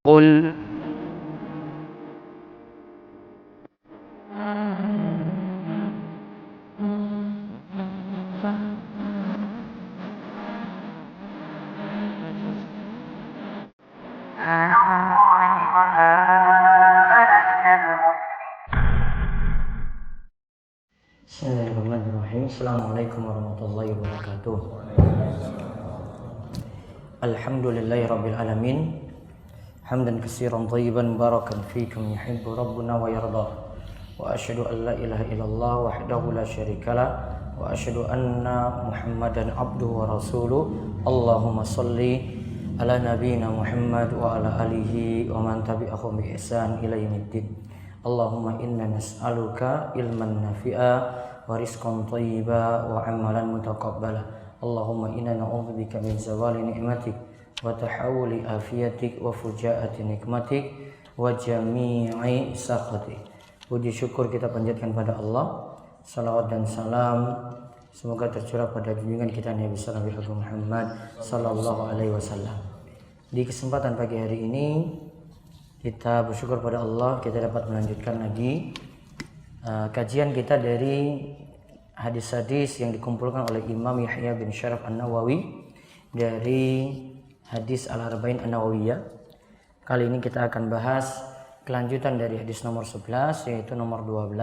قل Bismillahirrahmanirrahim. Assalamualaikum warahmatullahi wabarakatuh. Alhamdulillahirabbil alamin. Hamdan katsiran thayyiban barakan fikum yuhibbu rabbuna wa yarda. Wa asyhadu an la ilaha illallah wahdahu la syarikalah wa asyhadu anna Muhammadan abduhu wa rasuluh. Allahumma shalli ala nabiyyina Muhammad wa ala alihi wa man tabi'ahum bi ihsan ila yaumiddin. Allahumma inna nas'aluka ilman nafi'a wa rizqan thayyiba wa amalan mutaqabbala. Allahumma inna na'udzubika min zawali ni'matik wa tahawuli afiyatik wa fujaati nikmatik wa jami'i sakhatik. Puji syukur kita panjatkan pada Allah. Salawat dan salam semoga tercurah pada junjungan kita Nabi sallallahu Muhammad sallallahu alaihi wasallam. Di kesempatan pagi hari ini kita bersyukur pada Allah kita dapat melanjutkan lagi kajian kita dari hadis-hadis yang dikumpulkan oleh Imam Yahya bin Syaraf An-Nawawi dari hadis Al-Arba'in An-Nawawiyah. Kali ini kita akan bahas kelanjutan dari hadis nomor 11 yaitu nomor 12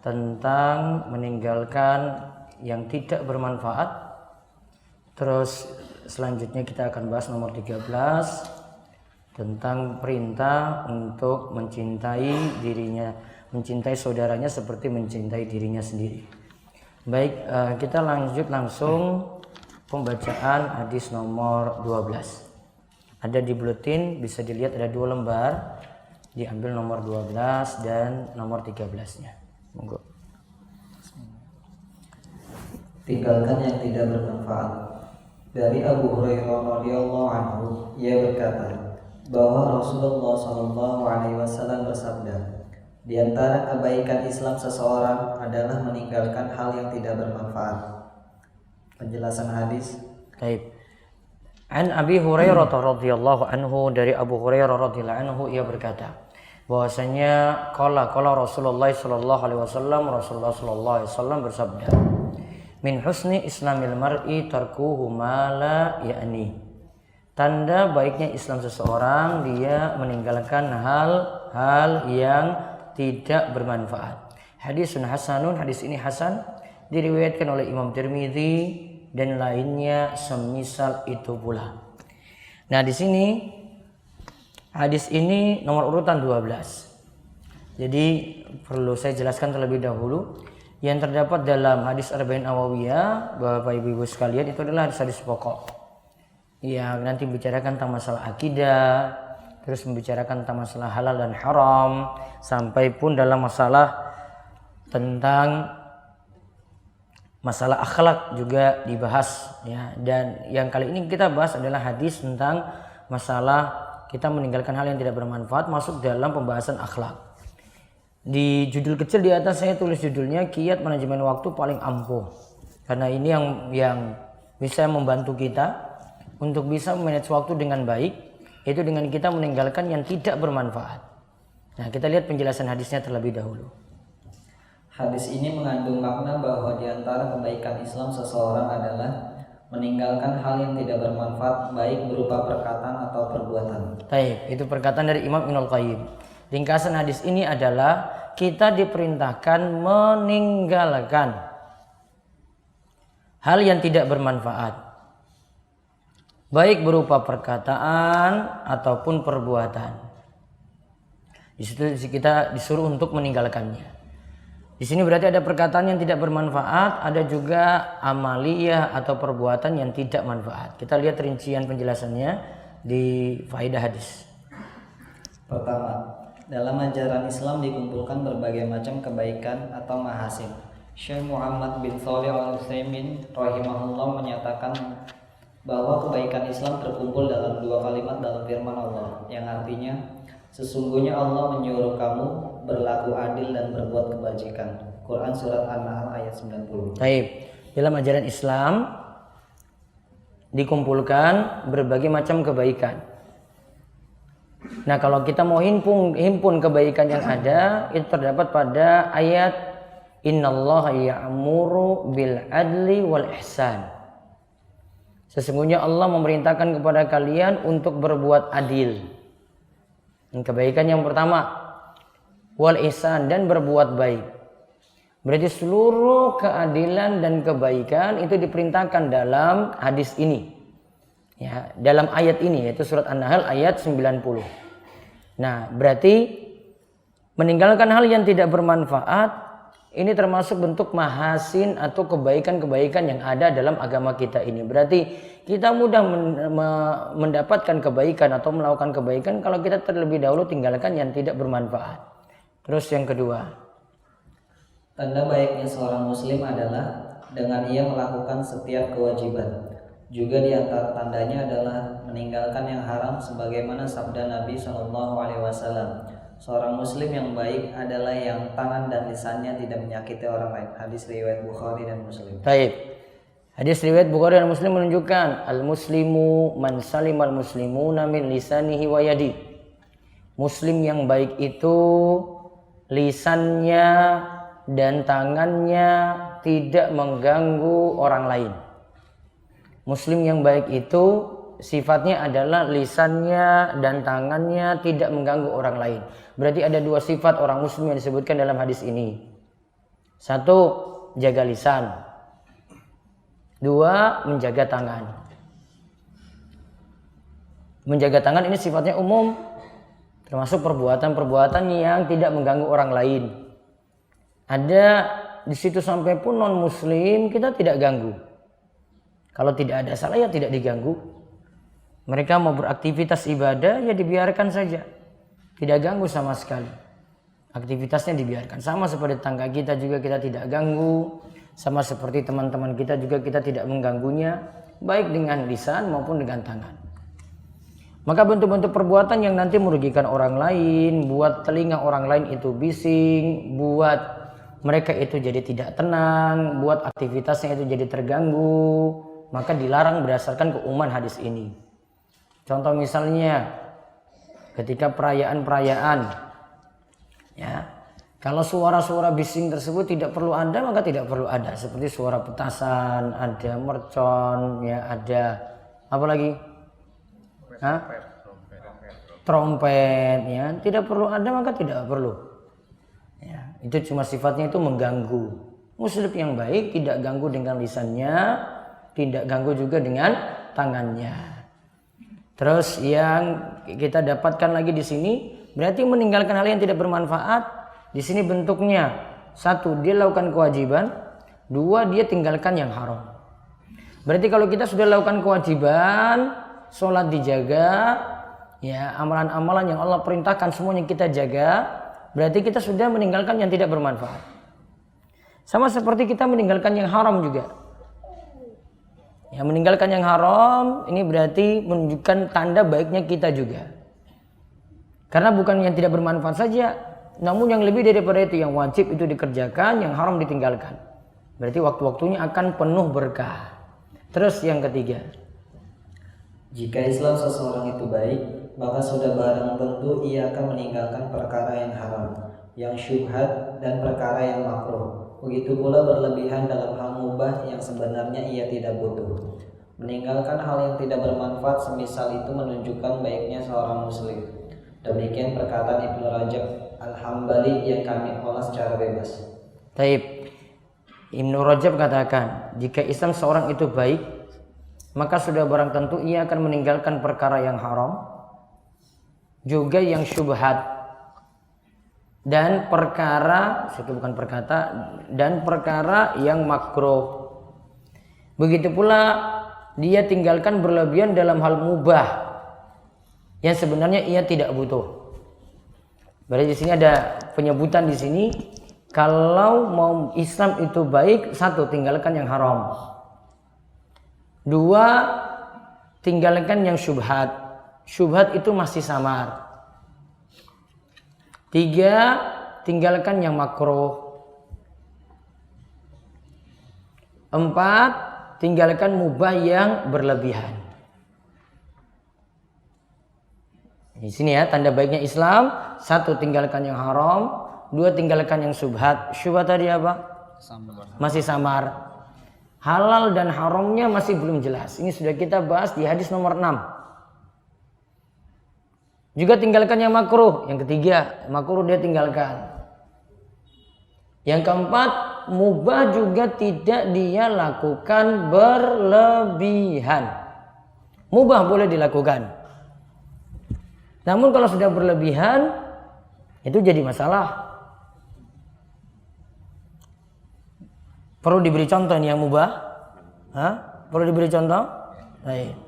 tentang meninggalkan yang tidak bermanfaat. Terus selanjutnya kita akan bahas nomor 13 tentang perintah untuk mencintai dirinya, mencintai saudaranya seperti mencintai dirinya sendiri. Baik, kita lanjut langsung pembacaan hadis nomor 12. Ada di buletin, bisa dilihat ada 2 lembar. Diambil nomor 12 dan nomor 13-nya. Monggo. Tinggalkan yang tidak bermanfaat. Dari Abu Hurairah radhiyallahu anhu, ia berkata bahwa Rasulullah SAW bersabda, di antara kebaikan Islam seseorang adalah meninggalkan hal yang tidak bermanfaat. Penjelasan hadis. Baik. An Abi Hurairah radhiyallahu anhu, dari Abu Hurairah radhiyallahu anhu ia berkata bahwasanya qala Rasulullah sallallahu alaihi wasallam, Rasulullah sallallahu alaihi wasallam bersabda, min husni islamil mar'i tarkuhu ma la ya'ni. Tanda baiknya Islam seseorang dia meninggalkan hal-hal yang tidak bermanfaat. Hadisun hasanun, hadis ini hasan, diriwayatkan oleh Imam Tirmidzi dan lainnya semisal itu pula. Nah, di sini hadis ini nomor urutan 12. Jadi perlu saya jelaskan terlebih dahulu yang terdapat dalam hadis Arba'in Nawawiyah, Bapak Ibu sekalian, itu adalah hadis pokok. Yang nanti membicarakan tentang masalah akidah, terus membicarakan tentang masalah halal dan haram, sampai pun dalam masalah tentang masalah akhlak juga dibahas ya. Dan yang kali ini kita bahas adalah hadis tentang masalah kita meninggalkan hal yang tidak bermanfaat, masuk dalam pembahasan akhlak. Di judul kecil di atas saya tulis judulnya kiat manajemen waktu paling ampuh, karena ini yang bisa membantu kita untuk bisa memanage waktu dengan baik, yaitu dengan kita meninggalkan yang tidak bermanfaat. Nah, kita lihat penjelasan hadisnya terlebih dahulu. Hadis ini mengandung makna bahwa di antara kebaikan Islam seseorang adalah meninggalkan hal yang tidak bermanfaat, baik berupa perkataan atau perbuatan. Baik, itu perkataan dari Imam Ibnul Qayyim. Ringkasan hadis ini adalah kita diperintahkan meninggalkan hal yang tidak bermanfaat, baik berupa perkataan ataupun perbuatan. Di situ kita disuruh untuk meninggalkannya. Di sini berarti ada perkataan yang tidak bermanfaat, ada juga amaliyah atau perbuatan yang tidak manfaat. Kita lihat rincian penjelasannya di faedah hadis. Pertama, dalam ajaran Islam dikumpulkan berbagai macam kebaikan atau mahasin. Syekh Muhammad bin Shalih Al-Utsaimin rahimahullah menyatakan bahwa kebaikan Islam terkumpul dalam 2 kalimat dalam firman Allah, yang artinya sesungguhnya Allah menyuruh kamu berlaku adil dan berbuat kebajikan. Quran surat An-Nahl ayat 90. Baik, dalam ajaran Islam dikumpulkan berbagai macam kebaikan. Nah, kalau kita mau himpun kebaikan yang ada, itu terdapat pada ayat innallaha ya'muru bil adli wal ihsan. Sesungguhnya Allah memerintahkan kepada kalian untuk berbuat adil. Dan kebaikan yang pertama, wal ihsan, dan berbuat baik. Berarti seluruh keadilan dan kebaikan itu diperintahkan dalam hadis ini. Ya, dalam ayat ini, yaitu surat An-Nahl ayat 90. Nah, berarti meninggalkan hal yang tidak bermanfaat ini termasuk bentuk mahasin atau kebaikan-kebaikan yang ada dalam agama kita ini. Berarti kita mudah mendapatkan kebaikan atau melakukan kebaikan kalau kita terlebih dahulu tinggalkan yang tidak bermanfaat. Terus yang kedua, tanda baiknya seorang muslim adalah dengan ia melakukan setiap kewajiban. Juga di antara tandanya adalah meninggalkan yang haram, sebagaimana sabda Nabi SAW. Seorang muslim yang baik adalah yang tangan dan lisannya tidak menyakiti orang lain. Hadis riwayat Bukhari dan Muslim. Baik. Hadis riwayat Bukhari dan Muslim menunjukkan al-muslimu man salimal muslimuna min lisanihi wa yadi. Muslim yang baik itu lisannya dan tangannya tidak mengganggu orang lain. Muslim yang baik itu sifatnya adalah lisannya dan tangannya tidak mengganggu orang lain. Berarti ada dua sifat orang muslim yang disebutkan dalam hadis ini. Satu, jaga lisan. Dua, menjaga tangan. Menjaga tangan ini sifatnya umum, termasuk perbuatan-perbuatan yang tidak mengganggu orang lain. Ada di situ sampai pun non muslim kita tidak ganggu. Kalau tidak ada salah ya tidak diganggu. Mereka mau beraktivitas ibadah ya dibiarkan saja. Tidak ganggu sama sekali. Aktivitasnya dibiarkan. Sama seperti tetangga kita juga kita tidak ganggu. Sama seperti teman-teman kita juga kita tidak mengganggunya. Baik dengan lisan maupun dengan tangan. Maka bentuk-bentuk perbuatan yang nanti merugikan orang lain. Buat telinga orang lain itu bising. Buat mereka itu jadi tidak tenang. Buat aktivitasnya itu jadi terganggu. Maka dilarang berdasarkan keumuman hadis ini. Contoh misalnya ketika perayaan-perayaan, ya, kalau suara-suara bising tersebut tidak perlu ada maka tidak perlu ada. Seperti suara petasan, ada mercon, ya, ada apa lagi? Trompet, ya, tidak perlu ada maka tidak perlu. Ya, itu cuma sifatnya itu mengganggu. Muslim yang baik tidak ganggu dengan lisannya, tidak ganggu juga dengan tangannya. Terus yang kita dapatkan lagi di sini berarti meninggalkan hal yang tidak bermanfaat. Di sini bentuknya satu, dia lakukan kewajiban. Dua, dia tinggalkan yang haram. Berarti kalau kita sudah lakukan kewajiban, sholat dijaga, ya, amalan-amalan yang Allah perintahkan semuanya kita jaga, berarti kita sudah meninggalkan yang tidak bermanfaat. Sama seperti kita meninggalkan yang haram juga. Ya, meninggalkan yang haram ini berarti menunjukkan tanda baiknya kita juga. Karena bukan yang tidak bermanfaat saja, namun yang lebih daripada itu, yang wajib itu dikerjakan, yang haram ditinggalkan. Berarti waktu-waktunya akan penuh berkah. Terus yang ketiga, jika Islam seseorang itu baik, maka sudah barang tentu ia akan meninggalkan perkara yang haram, yang syubhat, dan perkara yang makruh. Begitu pula berlebihan dalam hal mubah yang sebenarnya ia tidak butuh. Meninggalkan hal yang tidak bermanfaat semisal itu menunjukkan baiknya seorang muslim. Demikian perkataan Ibnu Rajab Al-Hambali yang kami olah secara bebas. Taib. Ibnu Rajab katakan, jika Islam seorang itu baik, maka sudah barang tentu ia akan meninggalkan perkara yang haram, juga yang syubhat, dan perkara, itu bukan perkata, dan perkara yang makruh. Begitu pula dia tinggalkan berlebihan dalam hal mubah yang sebenarnya ia tidak butuh. Berarti di sini ada penyebutan di sini, kalau mau Islam itu baik, satu, tinggalkan yang haram. Dua, tinggalkan yang syubhat. Syubhat itu masih samar. Tiga, tinggalkan yang makruh. Empat, tinggalkan mubah yang berlebihan. Di sini ya tanda baiknya Islam, 1 tinggalkan yang haram, 2 tinggalkan yang syubhat. Syubhat tadi apa? Masih samar. Halal dan haramnya masih belum jelas. Ini sudah kita bahas di hadis nomor 6. Juga tinggalkan yang makruh. Yang ketiga, makruh dia tinggalkan. Yang keempat, mubah juga tidak dia lakukan berlebihan. Mubah boleh dilakukan. Namun kalau sudah berlebihan, itu jadi masalah. Perlu diberi contoh nih yang mubah? Hah? Perlu diberi contoh? Baik.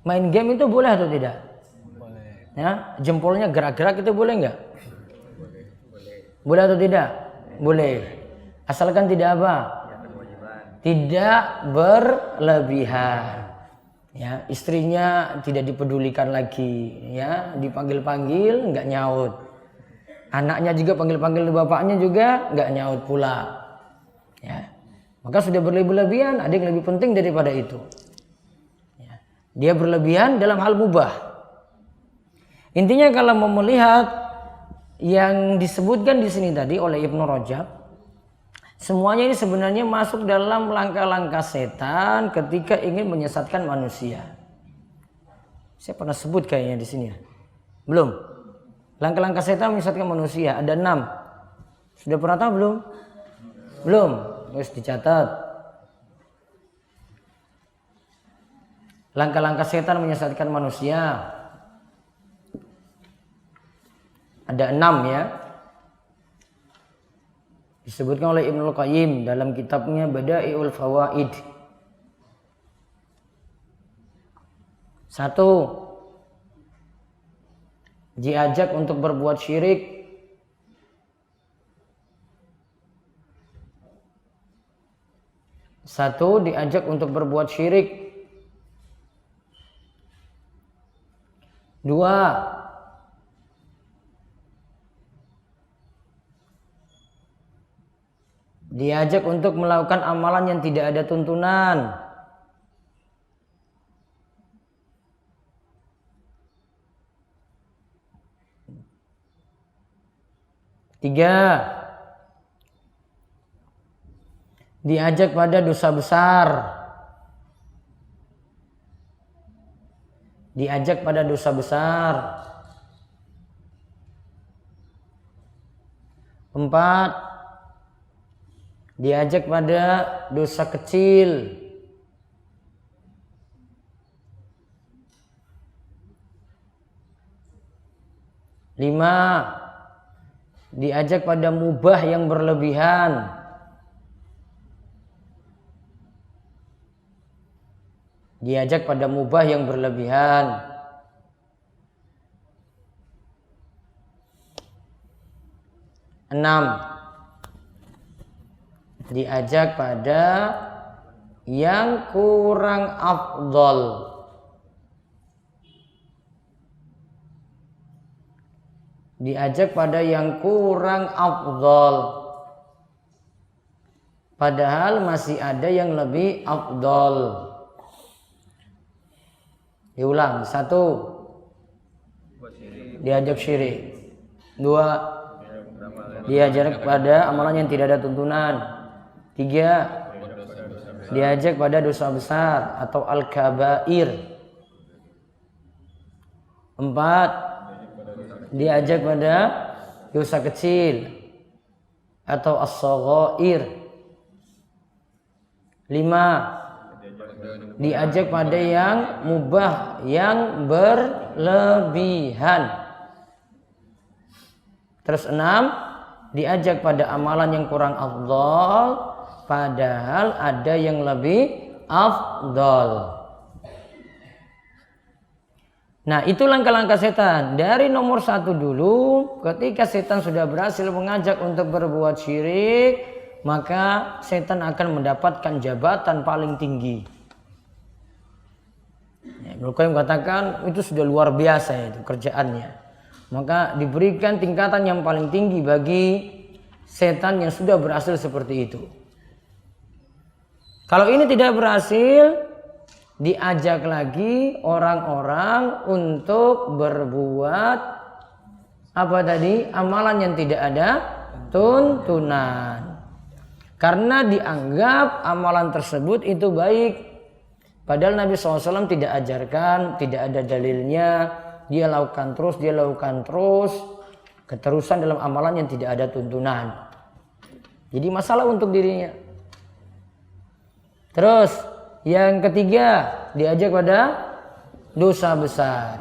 Main game itu boleh atau tidak? Boleh. Ya, jempolnya gerak-gerak itu boleh nggak? Boleh atau tidak? Boleh. Asalkan tidak apa? Tidak berlebihan. Ya, istrinya tidak dipedulikan lagi. Ya, dipanggil-panggil nggak nyaut. Anaknya juga panggil-panggil bapaknya juga nggak nyaut pula. Ya. Maka sudah berlebihan, ada yang lebih penting daripada itu. Ya. Dia berlebihan dalam hal mubah. Intinya kalau mau melihat yang disebutkan di sini tadi oleh Ibnu Rajab, semuanya ini sebenarnya masuk dalam langkah-langkah setan ketika ingin menyesatkan manusia. Saya pernah sebut kayaknya di sini ya. Belum? Langkah-langkah setan menyesatkan manusia ada 6. Sudah pernah tahu belum? Belum. Harus dicatat. Langkah-langkah setan menyesatkan manusia ada 6 ya. Disebutkan oleh Ibnu Qayyim dalam kitabnya Bada'iul Fawaid. 1. Diajak untuk berbuat syirik. 1. Diajak untuk berbuat syirik. 2. Diajak untuk melakukan amalan yang tidak ada tuntunan. 3. Diajak pada dosa besar. Diajak pada dosa besar. 4. Diajak pada dosa kecil. 5. Diajak pada mubah yang berlebihan. 6. Diajak pada yang kurang afdol. Diajak pada yang kurang afdol. Padahal masih ada yang lebih afdol. Diulang. 1. Diajak syirik. 2. Diajak pada amalan yang tidak ada tuntunan. 3. Diajak pada dosa besar atau al-kabair. 4. Diajak pada dosa kecil atau as-saghair. 5. Diajak pada yang mubah yang berlebihan. Terus 6. Diajak pada amalan yang kurang afdal padahal ada yang lebih afdal. Nah, itu langkah-langkah setan. Dari nomor 1 dulu, ketika setan sudah berhasil mengajak untuk berbuat syirik, maka setan akan mendapatkan jabatan paling tinggi. Ibnu Qayyim katakan itu sudah luar biasa itu kerjaannya. Maka diberikan tingkatan yang paling tinggi bagi setan yang sudah berhasil seperti itu. Kalau ini tidak berhasil, diajak lagi orang-orang untuk berbuat apa tadi? Amalan yang tidak ada tuntunan. Karena dianggap amalan tersebut itu baik. Padahal Nabi SAW tidak ajarkan, tidak ada dalilnya. Dia lakukan terus. Keterusan dalam amalan yang tidak ada tuntunan. Jadi masalah untuk dirinya. Terus yang ketiga, diajak pada dosa besar.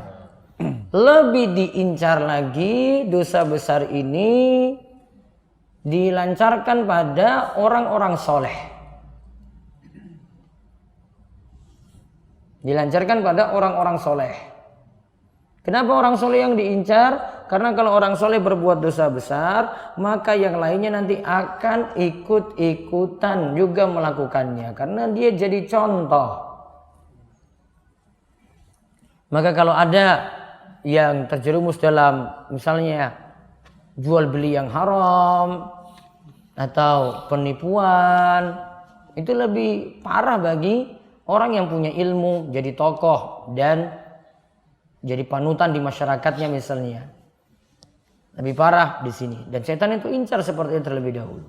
Lebih diincar lagi, dosa besar ini dilancarkan pada orang-orang soleh. Dilancarkan pada orang-orang soleh. Kenapa orang soleh yang diincar? Karena kalau orang soleh berbuat dosa besar, maka yang lainnya nanti akan ikut-ikutan juga melakukannya. Karena dia jadi contoh. Maka kalau ada yang terjerumus dalam misalnya jual beli yang haram atau penipuan, itu lebih parah bagi orang yang punya ilmu, jadi tokoh dan jadi panutan di masyarakatnya misalnya. Lebih parah di sini. Dan setan itu incar seperti itu terlebih dahulu.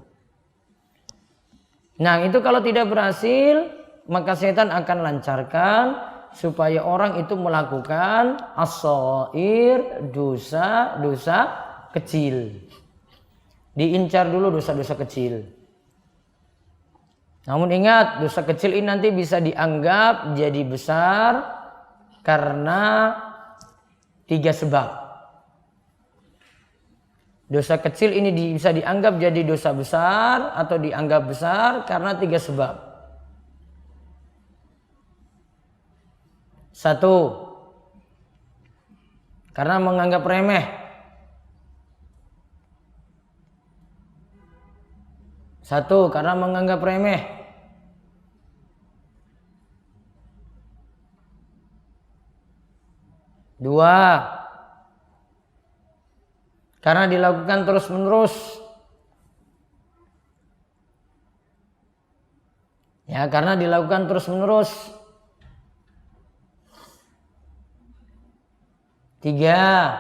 Nah, itu kalau tidak berhasil, maka setan akan lancarkan supaya orang itu melakukan as-shagha'ir, dosa-dosa kecil. Diincar dulu dosa-dosa kecil. Namun ingat, dosa kecil ini nanti bisa dianggap jadi besar karena 3 sebab. Dosa kecil ini bisa dianggap jadi dosa besar atau dianggap besar karena 3 sebab. 1, karena menganggap remeh. 1, karena menganggap remeh. 2, karena dilakukan terus-menerus. Ya, karena dilakukan terus-menerus. 3,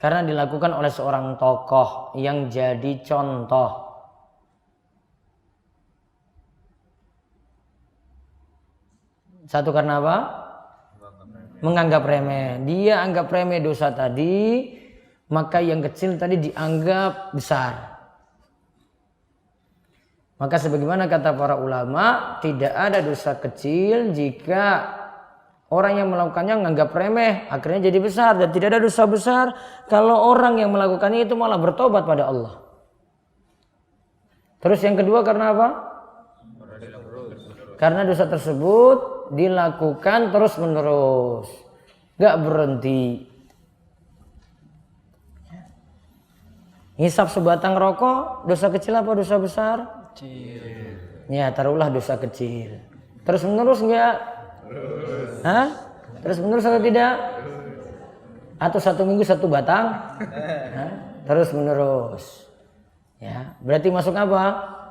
karena dilakukan oleh seorang tokoh yang jadi contoh. 1, karena apa? Menganggap remeh. Dia anggap remeh dosa tadi, maka yang kecil tadi dianggap besar. Maka sebagaimana kata para ulama, tidak ada dosa kecil jika orang yang melakukannya menganggap remeh, akhirnya jadi besar. Dan tidak ada dosa besar kalau orang yang melakukannya itu malah bertobat pada Allah. Terus yang kedua karena apa? Karena dosa tersebut dilakukan terus menerus, gak berhenti. Hisap sebatang rokok, dosa kecil apa dosa besar? Kecil. Ya, taruhlah dosa kecil. Terus menerus enggak? Hah? Terus menerus atau tidak? Atau 1 minggu 1 batang? Hah? Terus menerus. Ya, berarti masuk apa?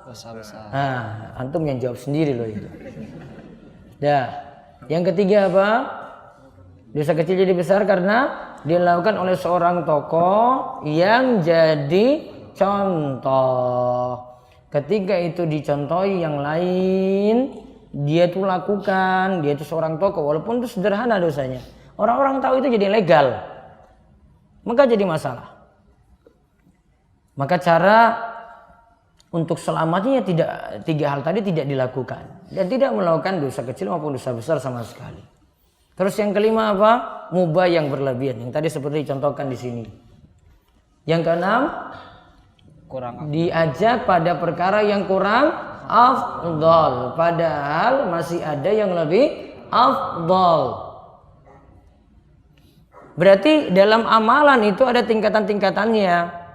Dosa besar. Nah, antum yang jawab sendiri loh itu. Ya, yang ketiga apa? Dosa kecil jadi besar karena dilakukan oleh seorang tokoh yang jadi contoh. Ketika itu dicontohi yang lain, dia tuh lakukan, dia itu seorang tokoh walaupun itu sederhana dosanya. Orang-orang tahu itu jadi legal. Maka jadi masalah. Maka cara untuk selamatnya tidak 3 hal tadi tidak dilakukan dan tidak melakukan dosa kecil maupun dosa besar sama sekali. Terus yang kelima apa? Mubah yang berlebihan. Yang tadi seperti dicontohkan di sini. Yang keenam, diajak pada perkara yang kurang afdal, padahal masih ada yang lebih afdal. Berarti dalam amalan itu ada tingkatan-tingkatannya.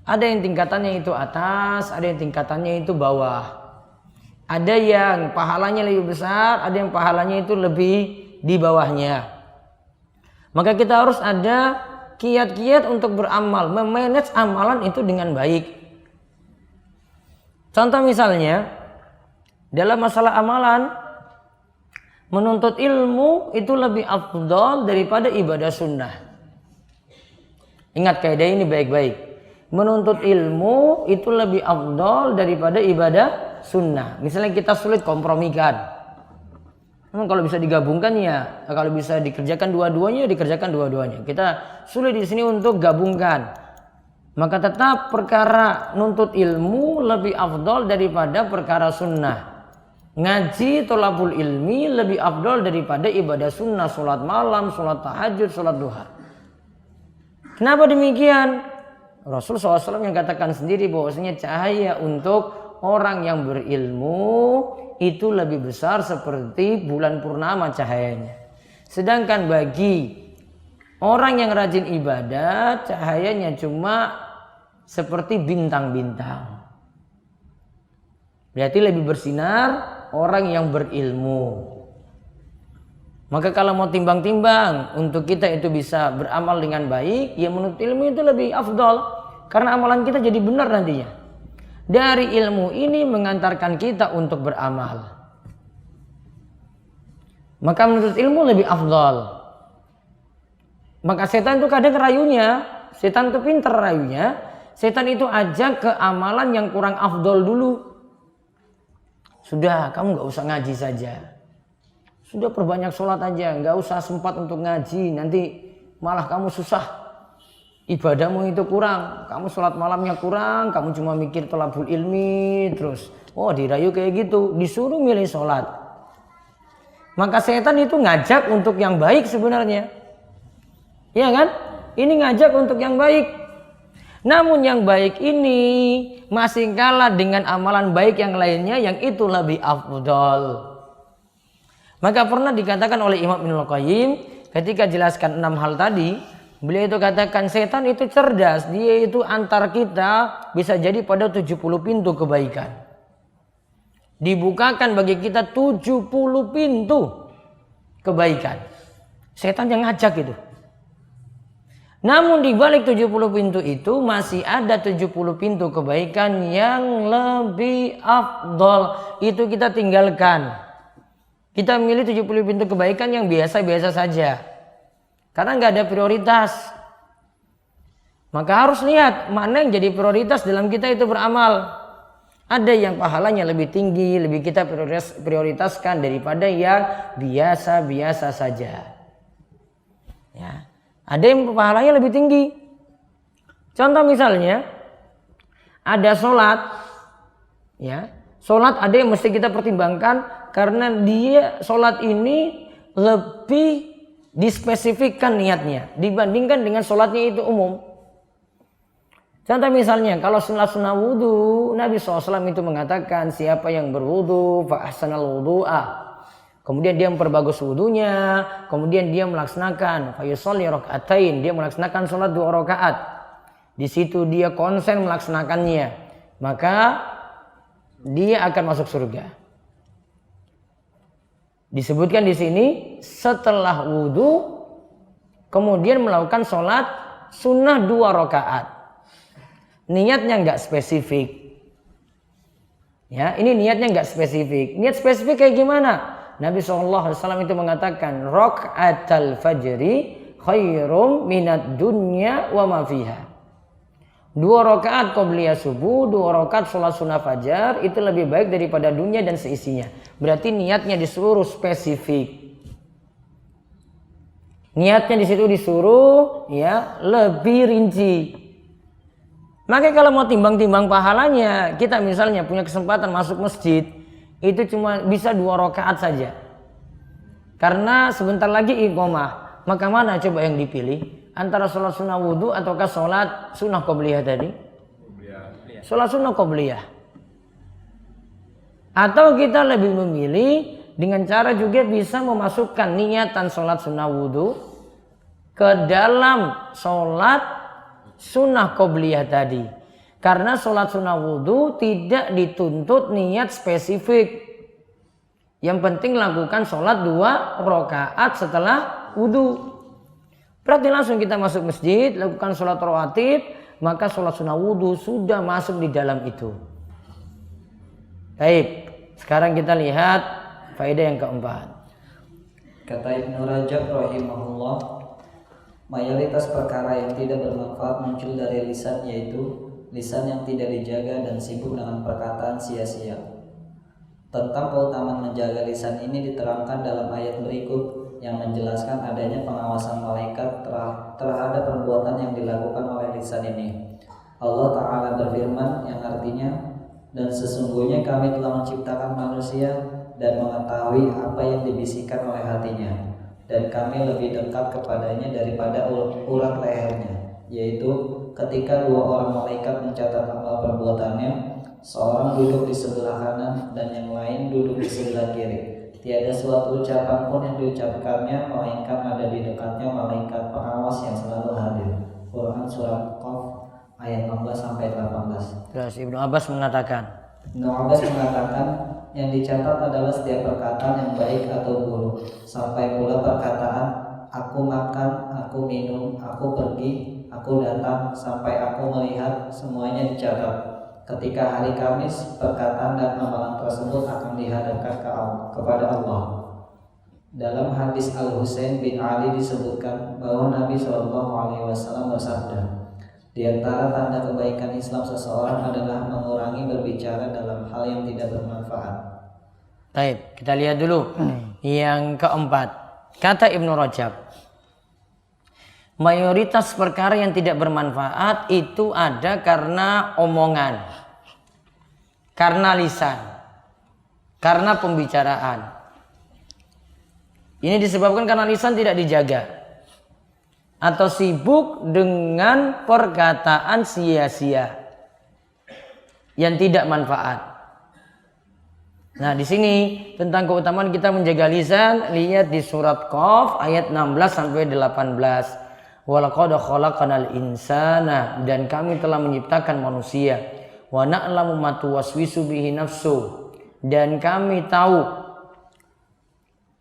Ada yang tingkatannya itu atas, ada yang tingkatannya itu bawah. Ada yang pahalanya lebih besar, ada yang pahalanya itu lebih di bawahnya. Maka kita harus ada kiat-kiat untuk beramal, memanage amalan itu dengan baik. Contoh misalnya, dalam masalah amalan, Menuntut ilmu itu lebih afdal daripada ibadah sunnah. Ingat kaidah ini baik-baik. Menuntut ilmu itu lebih afdal daripada ibadah sunnah. Misalnya kita sulit kompromikan. Kalau bisa digabungkan ya, kalau bisa dikerjakan dua-duanya, dikerjakan dua-duanya. Kita sulit di sini untuk gabungkan. Maka tetap perkara nuntut ilmu lebih afdal daripada perkara sunnah. Ngaji tolabul ilmi lebih afdal daripada ibadah sunnah, sholat malam, sholat tahajud, sholat duha. Kenapa demikian? Rasul SAW yang katakan sendiri bahwasanya cahaya untuk orang yang berilmu itu lebih besar seperti bulan purnama cahayanya. Sedangkan bagi orang yang rajin ibadah, cahayanya cuma seperti bintang-bintang. Berarti lebih bersinar orang yang berilmu. Maka kalau mau timbang-timbang untuk kita itu bisa beramal dengan baik, ya menuntut ilmu itu lebih afdal. Karena amalan kita jadi benar nantinya. Dari ilmu ini mengantarkan kita untuk beramal. Maka menuntut ilmu lebih afdal. Maka setan itu kadang rayunya, setan itu pintar rayunya. Setan itu ajak ke amalan yang kurang afdal dulu. Sudah, kamu gak usah ngaji saja. Sudah perbanyak sholat aja, gak usah sempat untuk ngaji. Nanti malah kamu susah. Ibadahmu itu kurang. Kamu sholat malamnya kurang, kamu cuma mikir thalabul ilmi terus. Oh, dirayu kayak gitu, disuruh milih sholat. Maka setan itu ngajak untuk yang baik sebenarnya. Iya kan? Ini ngajak untuk yang baik. Namun yang baik ini masih kalah dengan amalan baik yang lainnya yang itu lebih afdal. Maka pernah dikatakan oleh Imam Ibnul Qayyim ketika jelaskan 6 hal tadi, beliau itu katakan setan itu cerdas, dia itu antar kita bisa jadi pada 70 pintu kebaikan. Dibukakan bagi kita 70 pintu kebaikan. Setan yang ngajak itu. Namun di balik 70 pintu itu masih ada 70 pintu kebaikan yang lebih afdal. Itu kita tinggalkan. Kita milih 70 pintu kebaikan yang biasa-biasa saja. Karena nggak ada prioritas. Maka harus lihat mana yang jadi prioritas dalam kita itu beramal. Ada yang pahalanya lebih tinggi, lebih kita prioritaskan daripada yang biasa-biasa saja. Ya. Ada yang pahalanya lebih tinggi. Contoh misalnya, ada sholat. Ya, sholat ada yang mesti kita pertimbangkan karena dia sholat ini lebih dispesifikkan niatnya dibandingkan dengan sholatnya itu umum. Contoh misalnya, kalau sunnah wudhu, Nabi SAW itu mengatakan siapa yang berwudhu fa ahsanal wudhu'a. Kemudian dia memperbagus wudunya, kemudian dia melaksanakan fayusolli rakaatain, dia melaksanakan sholat 2 rakaat. Di situ dia konsen melaksanakannya, maka dia akan masuk surga. Disebutkan di sini setelah wudu, kemudian melakukan sholat sunnah 2 rakaat. Niatnya nggak spesifik. Ya, ini niatnya nggak spesifik. Niat spesifik kayak gimana? Nabi SAW itu mengatakan raka'atal fajri khairum minad dunya wa ma fiha. 2 rakaat qobliyah subuh, 2 rakaat sholat sunnah fajar itu lebih baik daripada dunia dan seisinya. Berarti niatnya disuruh spesifik. Niatnya di situ disuruh ya lebih rinci. Maka kalau mau timbang-timbang pahalanya, kita misalnya punya kesempatan masuk masjid, itu cuma bisa 2 rakaat saja. Karena sebentar lagi iqomah. Maka mana coba yang dipilih? Antara sholat sunnah wudhu ataukah sholat sunnah qobliyah tadi? Sholat sunnah qobliyah. Atau kita lebih memilih dengan cara juga bisa memasukkan niatan sholat sunnah wudhu ke dalam sholat sunnah qobliyah tadi. Karena sholat sunnah wudhu tidak dituntut niat spesifik. Yang penting lakukan sholat 2 rakaat setelah wudhu. Berarti langsung kita masuk masjid, lakukan sholat rawatib, maka sholat sunnah wudhu sudah masuk di dalam itu. Baik, sekarang kita lihat faedah yang keempat. Kata Ibnu Rajab rahimahullah, mayoritas perkara yang tidak bermanfaat muncul dari lisan, yaitu lisan yang tidak dijaga dan sibuk dengan perkataan sia-sia. Tentang keutamaan menjaga lisan ini diterangkan dalam ayat berikut yang menjelaskan adanya pengawasan malaikat terhadap perbuatan yang dilakukan oleh lisan ini. Allah Ta'ala berfirman yang artinya, dan sesungguhnya kami telah menciptakan manusia dan mengetahui apa yang dibisikkan oleh hatinya, dan kami lebih dekat kepadanya daripada urat lehernya, yaitu ketika dua orang malaikat mencatat amal perbuatannya, seorang duduk di sebelah kanan dan yang lain duduk di sebelah kiri. Tiada suatu ucapan pun yang diucapkannya melainkan ada di dekatnya malaikat pengawas yang selalu hadir. Quran Surat Qaf ayat 16-18. Terus Ibnu Abbas mengatakan, yang dicatat adalah setiap perkataan yang baik atau buruk, sampai pula perkataan aku makan, aku minum, aku pergi, aku datang, sampai aku melihat, semuanya dicatat. Ketika hari Kamis, perkataan dan amalan tersebut akan dihadapkan kepada Allah. Dalam hadis Al-Husain bin Ali disebutkan bahwa Nabi SAW bersabda, di antara tanda kebaikan Islam seseorang adalah mengurangi berbicara dalam hal yang tidak bermanfaat. Baik, kita lihat dulu yang keempat. Kata Ibnu Rajab, mayoritas perkara yang tidak bermanfaat itu ada karena omongan, karena lisan, karena pembicaraan. Ini disebabkan karena lisan tidak dijaga atau sibuk dengan perkataan sia-sia yang tidak manfaat. Nah, di sini tentang keutamaan kita menjaga lisan, lihat di surat Qaf ayat 16-18. Walaqad khalaqanal insana, dan kami telah menciptakan manusia. Wa na'lamu ma tuwaswisu bihi nafsu, dan kami tahu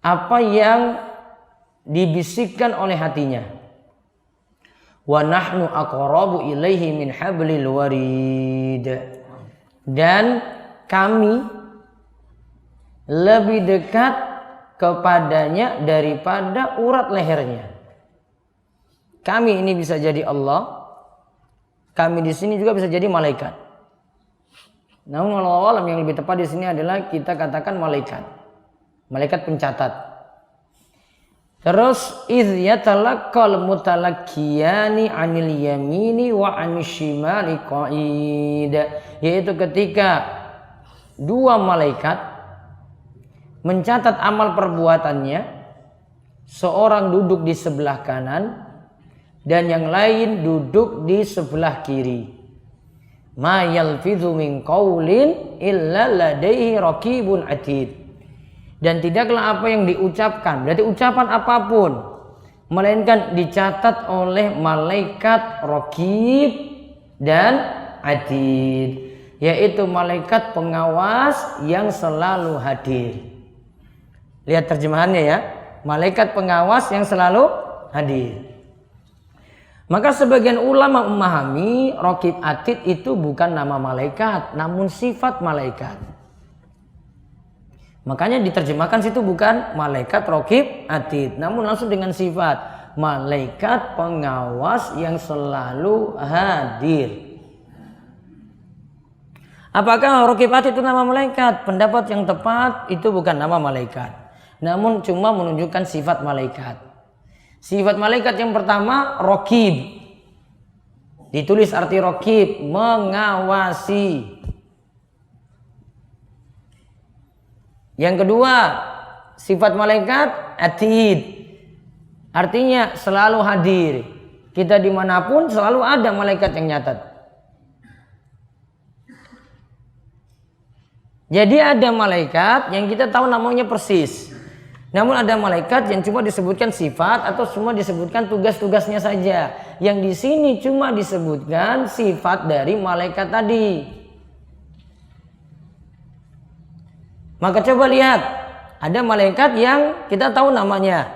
apa yang dibisikkan oleh hatinya. Wa nahnu aqrabu ilaihi min hablil warid, dan kami lebih dekat kepadanya daripada urat lehernya. Kami ini bisa jadi Allah, kami di sini juga bisa jadi malaikat. Namun wallahu alam yang lebih tepat di sini adalah kita katakan malaikat, malaikat pencatat. Terus idz yatalaqqal mutalaqqiyani 'anil yamini wa 'anil shimali qa'id, yaitu ketika dua malaikat mencatat amal perbuatannya, seorang duduk di sebelah kanan dan yang lain duduk di sebelah kiri. Ma yalfidhu min qaulin illa ladaihi raqibun atid. Dan tidaklah apa yang diucapkan, berarti ucapan apapun, melainkan dicatat oleh malaikat raqib dan atid, yaitu malaikat pengawas yang selalu hadir. Lihat terjemahannya ya, malaikat pengawas yang selalu hadir. Maka sebagian ulama memahami raqib atid itu bukan nama malaikat, namun sifat malaikat. Makanya diterjemahkan situ bukan malaikat raqib atid, namun langsung dengan sifat malaikat pengawas yang selalu hadir. Apakah raqib atid itu nama malaikat? Pendapat yang tepat itu bukan nama malaikat, namun cuma menunjukkan sifat malaikat. Sifat malaikat yang pertama raqib, ditulis arti raqib, mengawasi. Yang kedua, sifat malaikat atid, artinya selalu hadir. Kita dimanapun selalu ada malaikat yang nyatat. Jadi ada malaikat yang kita tahu namanya persis. Namun ada malaikat yang cuma disebutkan sifat atau cuma disebutkan tugas-tugasnya saja. Yang di sini cuma disebutkan sifat dari malaikat tadi. Maka coba lihat, ada malaikat yang kita tahu namanya.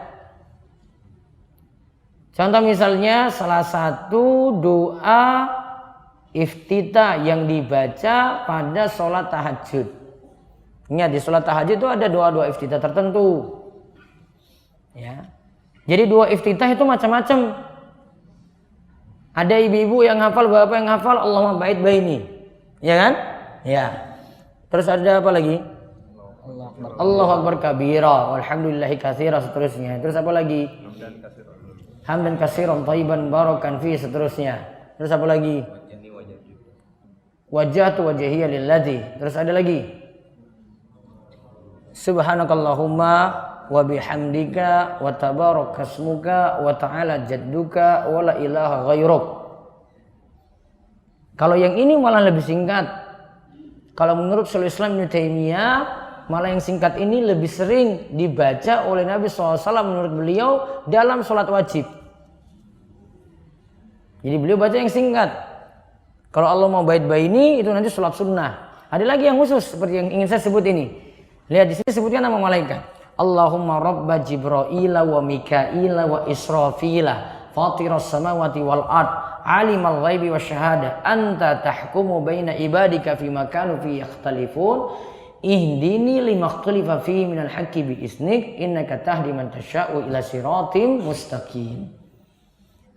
Contoh misalnya salah satu doa iftitah yang dibaca pada sholat tahajud. Ingat, di sholat tahajud itu ada doa-doa iftitah tertentu. Ya. Jadi dua iftitah itu macam-macam. Ada ibu-ibu yang hafal, bapak yang hafal Allahumma ba'id baini. Ya kan? Ya. Terus ada apa lagi? Allahu akbar kabira, walhamdulillahi katsira, seterusnya. Terus apa lagi? Hamdan katsiran thayyiban barakan fi, seterusnya. Terus apa lagi? Wajjahtu wajhiya lilladzi. Terus ada lagi? Subhanakallahumma wa bihamdika wa tabarakasmuka wa ta'ala jadduka wa la ilaha ghairuk. Kalau yang ini malah lebih singkat. Kalau menurut Syekhul Islam Ibnu Taimiyah, malah yang singkat ini lebih sering dibaca oleh Nabi SAW menurut beliau dalam sholat wajib. Jadi beliau baca yang singkat. Kalau Allah mau bait baini itu nanti sholat sunnah. Ada lagi yang khusus seperti yang ingin saya sebut ini. Lihat di sini sebutkan nama malaikat. Allahumma rabba Jibrila wa Mikaila wa Israfila fatiras samawati wal ard alimal ghaibi wasyahada anta tahkumu baina ibadika fima kanu fi yakhtalifun ihdini limakhtalifa fihi minal haqqi bi isnik innaka tahdi man tasya'u ila siratim mustaqim.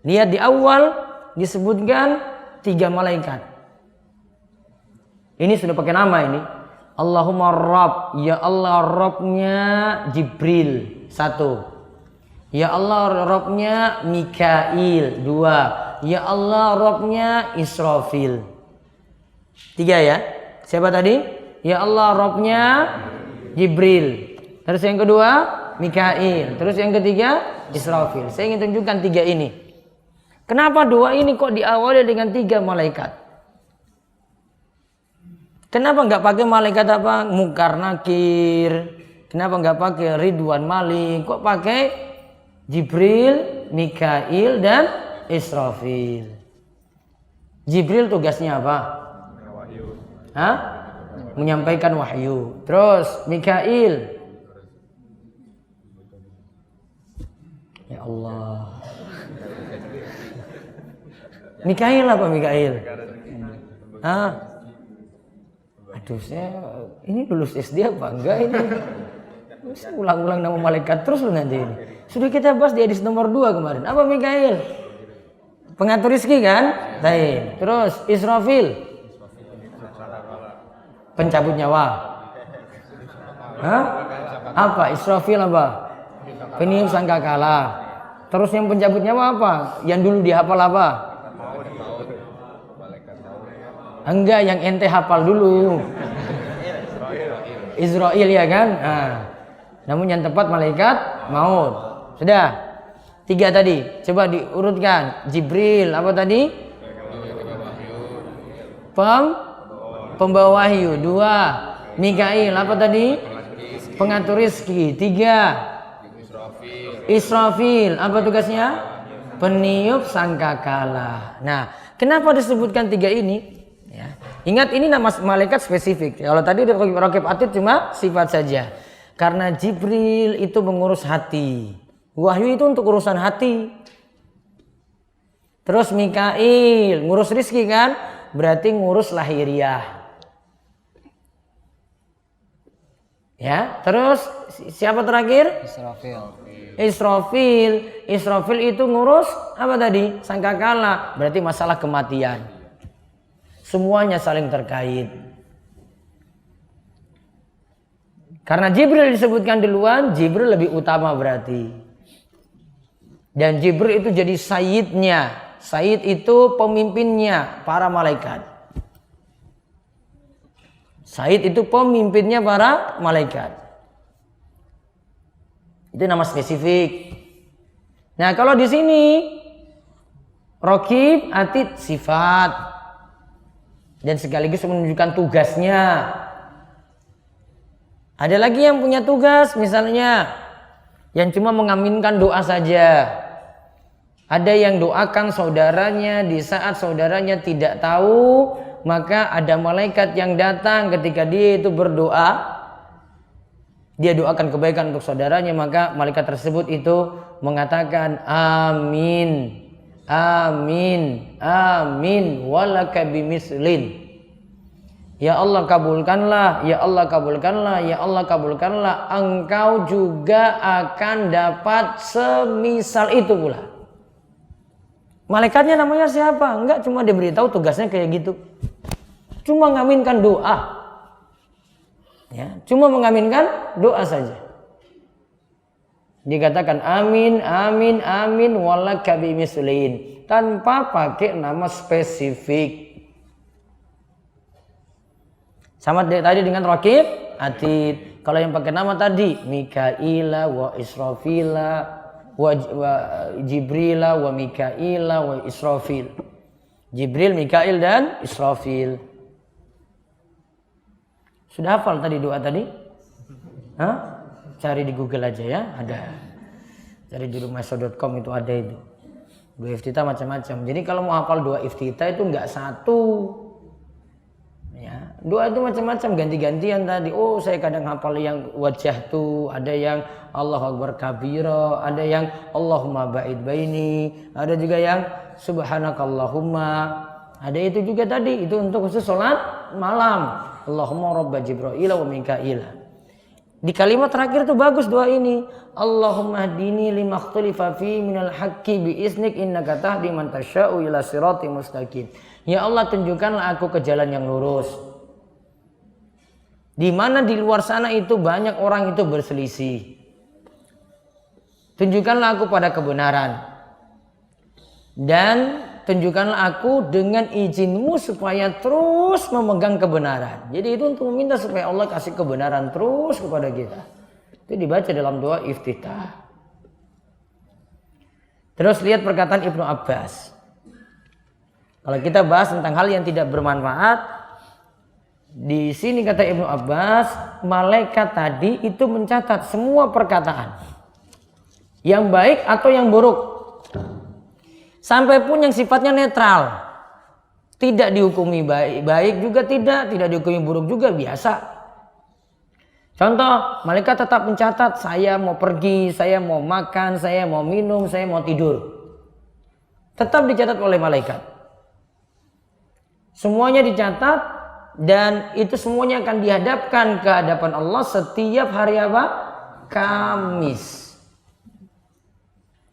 Lihat di awal disebutkan 3 malaikat. Ini sudah pakai nama ini. Allahumma Rabb, ya Allah Rabbnya Jibril 1. Ya Allah Rabbnya Mikail 2. Ya Allah Rabbnya Israfil 3 ya. Siapa tadi? Ya Allah Rabbnya Jibril. Terus yang kedua Mikail. Terus yang ketiga Israfil. Saya ingin tunjukkan 3 ini. Kenapa 2 ini kok diawali dengan 3 malaikat? Kenapa nggak pakai malaikat apa? Munkar Nakir. Kenapa nggak pakai Ridwan Malik? Kok pakai Jibril, Mikail dan Israfil? Jibril tugasnya apa? Hah? Menyampaikan wahyu. Terus Mikail, ya Allah. Mikail apa Mikail? Hah? Aduh, saya ini lulus SD apa enggak ini? Saya ulang-ulang nama malaikat terus loh nanti ini. Sudah kita bahas di hadis nomor 2 kemarin. Apa Mikail? Pengatur rezeki kan? Baik. Terus Israfil? Pencabut nyawa. Hah? Apa? Israfil apa? Peniup sangkakala. Terus yang pencabut nyawa apa? Yang dulu dihafal apa? Enggak, yang ente hafal dulu. Israel ya kan? Nah, namun yang tepat malaikat maut. Sudah. 3 tadi. Coba diurutkan. Jibril apa tadi? Pembawa wahyu. 2. Mikail apa tadi? Pengatur rezeki. 3. Israfil apa tugasnya? Peniup sangkakala. Nah, kenapa disebutkan 3 ini? Ya. Ingat ini nama malaikat spesifik. Kalau tadi Raqib Atid cuma sifat saja. Karena Jibril itu mengurus hati. Wahyu itu untuk urusan hati. Terus Mikail ngurus rizki kan? Berarti ngurus lahiriah. Ya, terus siapa terakhir? Israfil itu ngurus apa tadi? Sangkakala. Berarti masalah kematian. Semuanya saling terkait. Karena Jibril disebutkan duluan, Jibril lebih utama berarti. Dan Jibril itu jadi sayyidnya. Sayyid itu pemimpinnya para malaikat. Sayyid itu pemimpinnya para malaikat. Itu nama spesifik. Nah, kalau di sini Raqib Atid sifat. Dan sekaligus menunjukkan tugasnya. Ada lagi yang punya tugas, misalnya yang cuma mengaminkan doa saja. Ada yang doakan saudaranya di saat saudaranya tidak tahu, maka ada malaikat yang datang ketika dia itu berdoa. Dia doakan kebaikan untuk saudaranya, maka malaikat tersebut itu mengatakan amin. Amin, amin, walaka bimislin. Ya Allah kabulkanlah, ya Allah kabulkanlah, ya Allah kabulkanlah. Engkau juga akan dapat semisal itu pula. Malaikatnya namanya siapa? Enggak, cuma diberitahu tugasnya kayak gitu. Cuma ngaminkan doa. Ya, cuma mengaminkan doa saja. Dikatakan amin, amin, amin, walaka bimislin. Tanpa pakai nama spesifik. Sama tadi dengan Raqib, Atid. Kalau yang pakai nama tadi Mikaila wa Israfila wa Jibrila wa Mikaila wa Israfil. Jibril, Mikail dan Israfil. Sudah hafal tadi doa tadi? Hah? Cari di Google aja ya, ada. Cari di rumahso.com itu ada itu. Doa iftitah macam-macam. Jadi kalau mau hafal doa iftitah itu enggak satu. Ya, doa itu macam-macam, ganti-gantian tadi. Oh, saya kadang hafal yang wajah tuh, ada yang Allahu Akbar kabira, ada yang Allahumma ba'id baini, ada juga yang subhanakallahumma. Ada itu juga tadi, itu untuk khusus sholat malam. Allahumma rabba Jibril wa Mikail. Di kalimat terakhir itu bagus doa ini. Allahumma hdini lima ikhtalifa fi minal haqqi bi iznik innaka tahdi man tasya'u ila siratal mustaqim. Ya Allah, tunjukkanlah aku ke jalan yang lurus. Di mana di luar sana itu banyak orang itu berselisih. Tunjukkanlah aku pada kebenaran. Dan tunjukkanlah aku dengan izin-Mu supaya terus memegang kebenaran. Jadi itu untuk meminta supaya Allah kasih kebenaran terus kepada kita. Itu dibaca dalam doa iftitah. Terus lihat perkataan Ibnu Abbas. Kalau kita bahas tentang hal yang tidak bermanfaat, di sini kata Ibnu Abbas, malaikat tadi itu mencatat semua perkataan, yang baik atau yang buruk, sampai pun yang sifatnya netral, tidak dihukumi baik juga tidak dihukumi buruk juga, biasa. Contoh, malaikat tetap mencatat, saya mau pergi, saya mau makan, saya mau minum, saya mau tidur, tetap dicatat oleh malaikat. Semuanya dicatat dan itu semuanya akan dihadapkan ke hadapan Allah setiap hari apa? Kamis.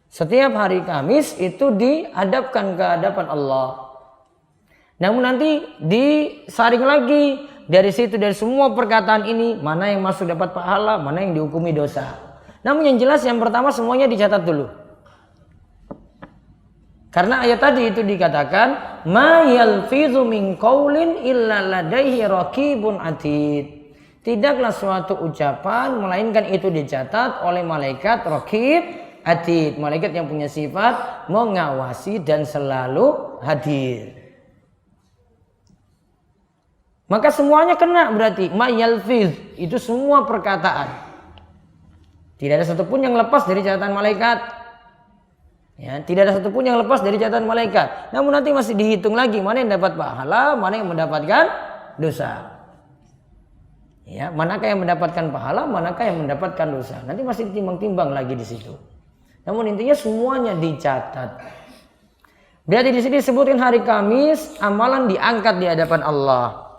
Setiap hari Kamis itu dihadapkan ke hadapan Allah. Namun nanti disaring lagi dari situ, dari semua perkataan ini, mana yang masuk dapat pahala, mana yang dihukumi dosa. Namun yang jelas yang pertama semuanya dicatat dulu. Karena ayat tadi itu dikatakan ma yalfizu min qaulin illa ladaihi raqibun atid. Tidaklah suatu ucapan melainkan itu dicatat oleh malaikat raqib atid, malaikat yang punya sifat mengawasi dan selalu hadir. Maka semuanya kena berarti ma yalfiz, itu semua perkataan. Tidak ada satupun yang lepas dari catatan malaikat. Ya, tidak ada satupun yang lepas dari catatan malaikat. Namun nanti masih dihitung lagi mana yang dapat pahala, mana yang mendapatkan dosa. Ya, manakah yang mendapatkan pahala, manakah yang mendapatkan dosa. Nanti masih ditimbang-timbang lagi di situ. Namun intinya semuanya dicatat. Berarti di sini disebutkan hari Kamis amalan diangkat di hadapan Allah.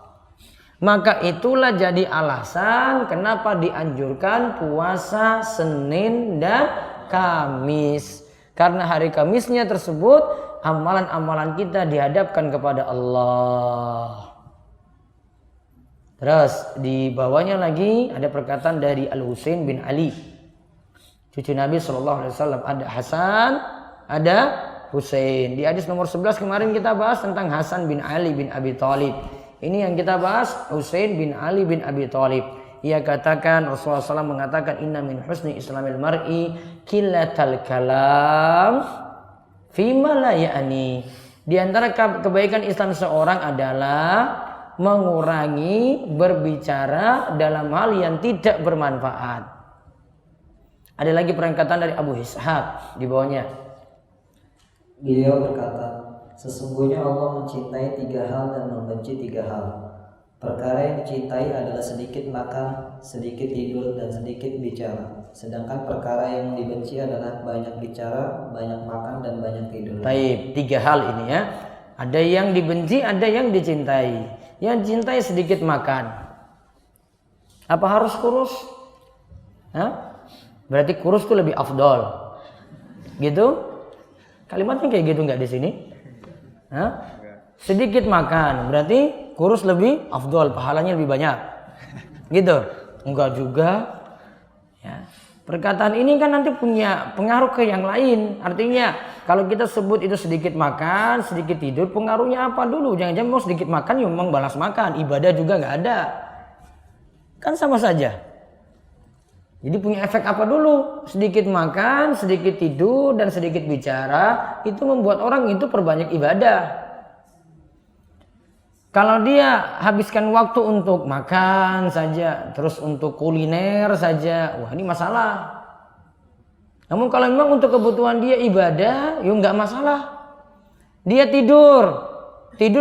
Maka itulah jadi alasan kenapa dianjurkan puasa Senin dan Kamis. Karena hari Kamisnya tersebut amalan-amalan kita dihadapkan kepada Allah. Terus di bawahnya lagi ada perkataan dari Al-Husain bin Ali, cucu Nabi SAW. Ada Hasan, ada Husain. Di hadis nomor 11 kemarin kita bahas tentang Hasan bin Ali bin Abi Thalib. Ini yang kita bahas Husain bin Ali bin Abi Thalib. Ia katakan, Rasulullah SAW mengatakan, inna min husni islamil mar'i killatal kalam fima la ya'ni. Di antara kebaikan Islam seorang adalah mengurangi berbicara dalam hal yang tidak bermanfaat. Ada lagi perkataan dari Abu Ishaq di bawahnya. Beliau berkata, sesungguhnya Allah mencintai 3 hal dan membenci 3 hal. Perkara yang dicintai adalah sedikit makan, sedikit tidur, dan sedikit bicara. Sedangkan perkara yang dibenci adalah banyak bicara, banyak makan, dan banyak tidur. Baik, 3 hal ini ya. Ada yang dibenci, ada yang dicintai. Yang cintai sedikit makan. Apa harus kurus? Hah? Berarti kurus itu lebih afdol. Gitu? Kalimatnya kayak gitu nggak di sini? Hah? Sedikit makan, berarti kurus lebih afdol, pahalanya lebih banyak. Gitu? Enggak juga. Ya. Perkataan ini kan nanti punya pengaruh ke yang lain. Artinya kalau kita sebut itu sedikit makan, sedikit tidur, pengaruhnya apa dulu? Jangan-jangan mau sedikit makan, ya memang balas makan. Ibadah juga nggak ada. Kan sama saja. Jadi punya efek apa dulu? Sedikit makan, sedikit tidur, dan sedikit bicara. Itu membuat orang itu perbanyak ibadah. Kalau dia habiskan waktu untuk makan saja, terus untuk kuliner saja, wah ini masalah. Namun kalau memang untuk kebutuhan dia ibadah, ya nggak masalah. Dia tidur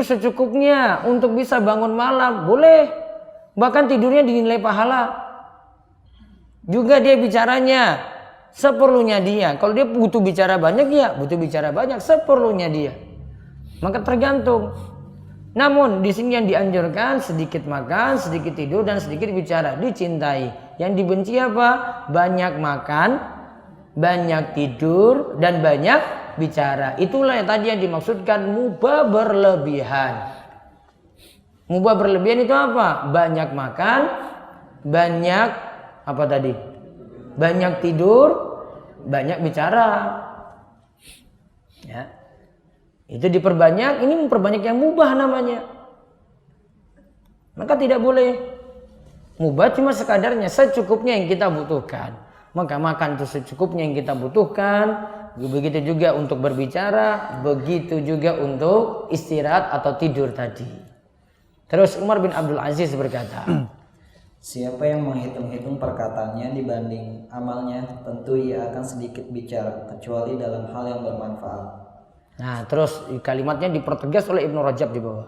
secukupnya untuk bisa bangun malam, boleh. Bahkan tidurnya dinilai pahala. Juga dia bicaranya seperlunya dia. Kalau dia butuh bicara banyak, ya butuh bicara banyak seperlunya dia. Maka tergantung. Namun di sini yang dianjurkan sedikit makan, sedikit tidur, dan sedikit bicara, dicintai. Yang dibenci apa? Banyak makan, banyak tidur, dan banyak bicara. Itulah yang tadi yang dimaksudkan mubah berlebihan. Mubah berlebihan itu apa? Banyak makan, banyak apa tadi? Banyak tidur, banyak bicara. Ya. Itu diperbanyak, ini memperbanyak yang mubah namanya. Maka tidak boleh. Mubah cuma sekadarnya, secukupnya yang kita butuhkan. Maka makan itu secukupnya yang kita butuhkan. Begitu juga untuk berbicara, begitu juga untuk istirahat atau tidur tadi. Terus Umar bin Abdul Aziz berkata, siapa yang menghitung-hitung perkataannya dibanding amalnya, tentu ia akan sedikit bicara, kecuali dalam hal yang bermanfaat. Nah, terus kalimatnya dipertegas oleh Ibnu Rajab di bawah.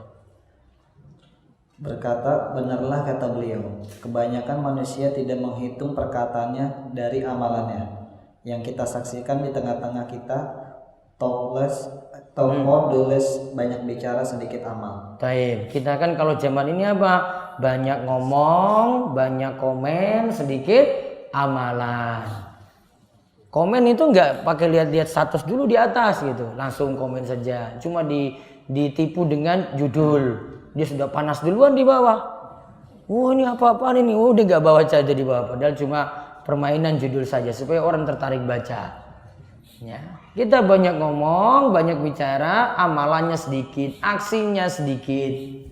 Berkata, benarlah kata beliau, kebanyakan manusia tidak menghitung perkataannya dari amalannya. Yang kita saksikan di tengah-tengah kita, topless banyak bicara sedikit amal. Baik, kita kan kalau zaman ini apa? Banyak ngomong, banyak komen, sedikit amalan. Komen itu nggak pakai lihat-lihat status dulu di atas gitu, langsung komen saja. Cuma ditipu dengan judul, dia sudah panas duluan di bawah. Wah ini apa-apaan ini? Dia nggak bawa saja di bawah, padahal cuma permainan judul saja supaya orang tertarik baca. Ya. Kita banyak ngomong, banyak bicara, amalannya sedikit, aksinya sedikit.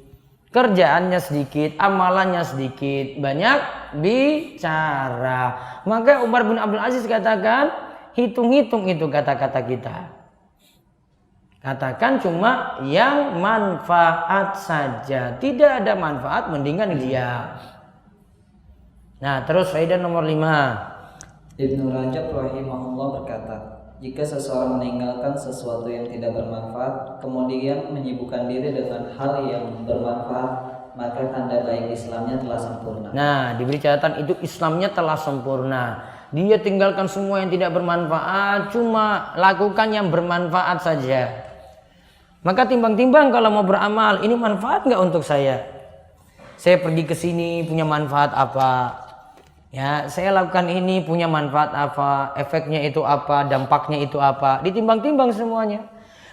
Kerjaannya sedikit, amalannya sedikit, banyak bicara. Maka Umar bin Abdul Aziz katakan, hitung-hitung itu kata-kata kita. Katakan cuma yang manfaat saja. Tidak ada manfaat, mendingan diam. Nah, terus faedah nomor 5. Ibnu Rajab rahimahullah berkata, jika seseorang meninggalkan sesuatu yang tidak bermanfaat, kemudian menyibukkan diri dengan hal yang bermanfaat, maka tanda baik Islamnya telah sempurna. Nah, diberi catatan itu Islamnya telah sempurna. Dia tinggalkan semua yang tidak bermanfaat, cuma lakukan yang bermanfaat saja. Maka timbang-timbang kalau mau beramal, ini manfaat nggak untuk saya? Saya pergi ke sini punya manfaat apa? Ya, saya lakukan ini punya manfaat apa, efeknya itu apa, dampaknya itu apa, ditimbang-timbang semuanya.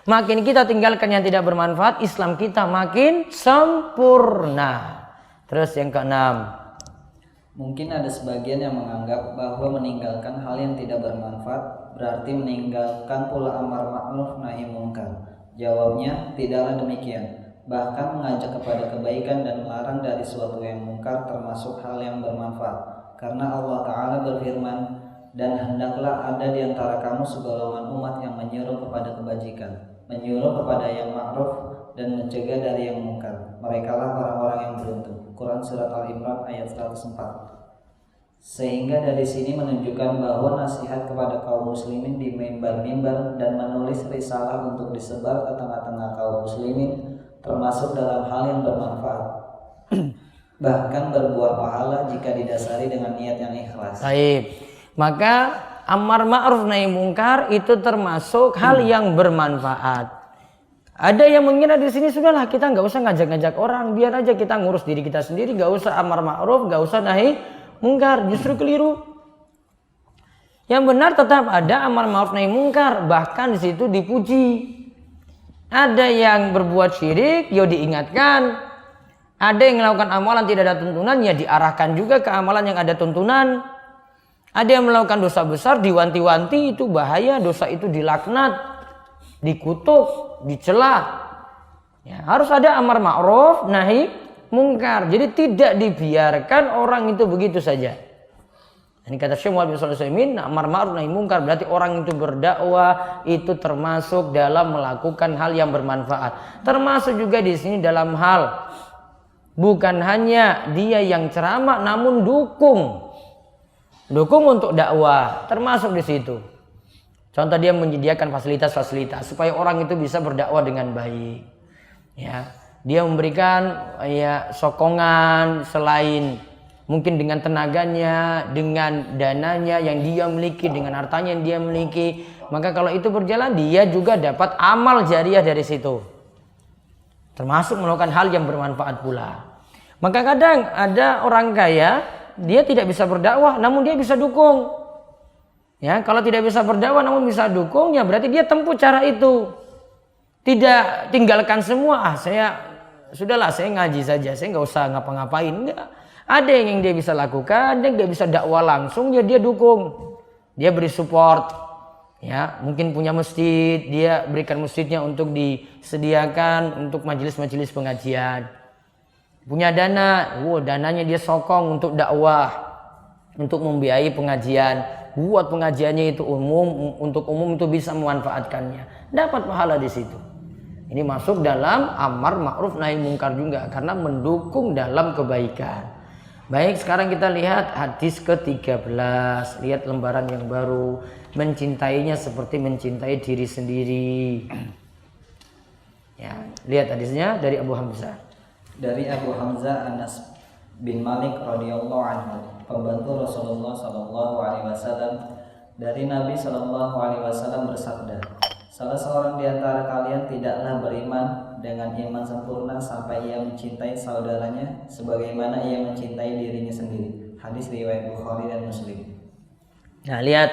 Makin kita tinggalkan yang tidak bermanfaat, Islam kita makin sempurna. Terus yang ke-6. Mungkin ada sebagian yang menganggap bahwa meninggalkan hal yang tidak bermanfaat berarti meninggalkan pula amar ma'ruf nahi munkar. Jawabnya, tidaklah demikian. Bahkan mengajak kepada kebaikan dan melarang dari suatu yang munkar termasuk hal yang bermanfaat. Karena Allah Ta'ala berfirman, dan hendaklah ada di antara kamu segolongan umat yang menyuruh kepada kebajikan, menyuruh kepada yang ma'ruf, dan mencegah dari yang munkar. Merekalah orang-orang yang beruntung. Quran Surat Al-Imran ayat 104. Sehingga dari sini menunjukkan bahwa nasihat kepada kaum muslimin di mimbar-mimbar dan menulis risalah untuk disebar ke tengah-tengah kaum muslimin termasuk dalam hal yang bermanfaat. Bahkan berbuah pahala jika didasari dengan niat yang ikhlas. Baik. Maka amar ma'ruf nahi mungkar itu termasuk hal yang bermanfaat. Ada yang mengira di sini sudahlah kita nggak usah ngajak-ngajak orang, biar aja kita ngurus diri kita sendiri, nggak usah amar ma'ruf, nggak usah nahi mungkar. Justru keliru. Yang benar tetap ada amar ma'ruf nahi mungkar, bahkan di situ dipuji. Ada yang berbuat syirik, ya diingatkan. Ada yang melakukan amalan tidak ada tuntunan, ya diarahkan juga ke amalan yang ada tuntunan. Ada yang melakukan dosa besar, diwanti-wanti, itu bahaya, dosa itu dilaknat, dikutuk, dicela. Ya, harus ada amar ma'ruf nahi mungkar. Jadi tidak dibiarkan orang itu begitu saja. Ini kata Syekh Muhammad bin Shalih Al-Utsaimin, amar ma'ruf nahi mungkar berarti orang itu berdakwah itu termasuk dalam melakukan hal yang bermanfaat. Termasuk juga di sini dalam hal bukan hanya dia yang ceramah, namun dukung untuk dakwah, termasuk di situ. Contoh dia menyediakan fasilitas-fasilitas supaya orang itu bisa berdakwah dengan baik. Ya, dia memberikan sokongan selain mungkin dengan tenaganya, dengan dananya yang dia miliki, dengan hartanya yang dia miliki. Maka kalau itu berjalan, dia juga dapat amal jariah dari situ. Termasuk melakukan hal yang bermanfaat pula. Maka kadang ada orang kaya, dia tidak bisa berdakwah, namun dia bisa dukung. Ya, kalau tidak bisa berdakwah, namun bisa dukung, ya berarti dia tempuh cara itu. Tidak tinggalkan semua, saya ngaji saja, saya nggak usah ngapa-ngapain. Enggak. Ada yang dia bisa lakukan, ada yang dia bisa dakwah langsung, ya dia dukung, dia beri support. Ya, mungkin punya masjid, dia berikan masjidnya untuk disediakan untuk majelis-majelis pengajian. Punya dana, dananya dia sokong untuk dakwah, untuk membiayai pengajian, buat pengajiannya itu umum, untuk umum itu bisa memanfaatkannya, dapat pahala di situ. Ini masuk dalam amar ma'ruf nahi mungkar juga, karena mendukung dalam kebaikan. Baik, sekarang kita lihat hadis ke-13, lihat lembaran yang baru, mencintainya seperti mencintai diri sendiri. Ya, lihat hadisnya dari Abu Hamzah. Dari Abu Hamzah Anas bin Malik radhiyallahu anhu, pembantu Rasulullah sallallahu alaihi wasallam, dari Nabi sallallahu alaihi wasallam bersabda, salah seorang di antara kalian tidaklah beriman dengan iman sempurna sampai ia mencintai saudaranya sebagaimana ia mencintai dirinya sendiri. Hadis riwayat Bukhari dan Muslim. Nah, lihat,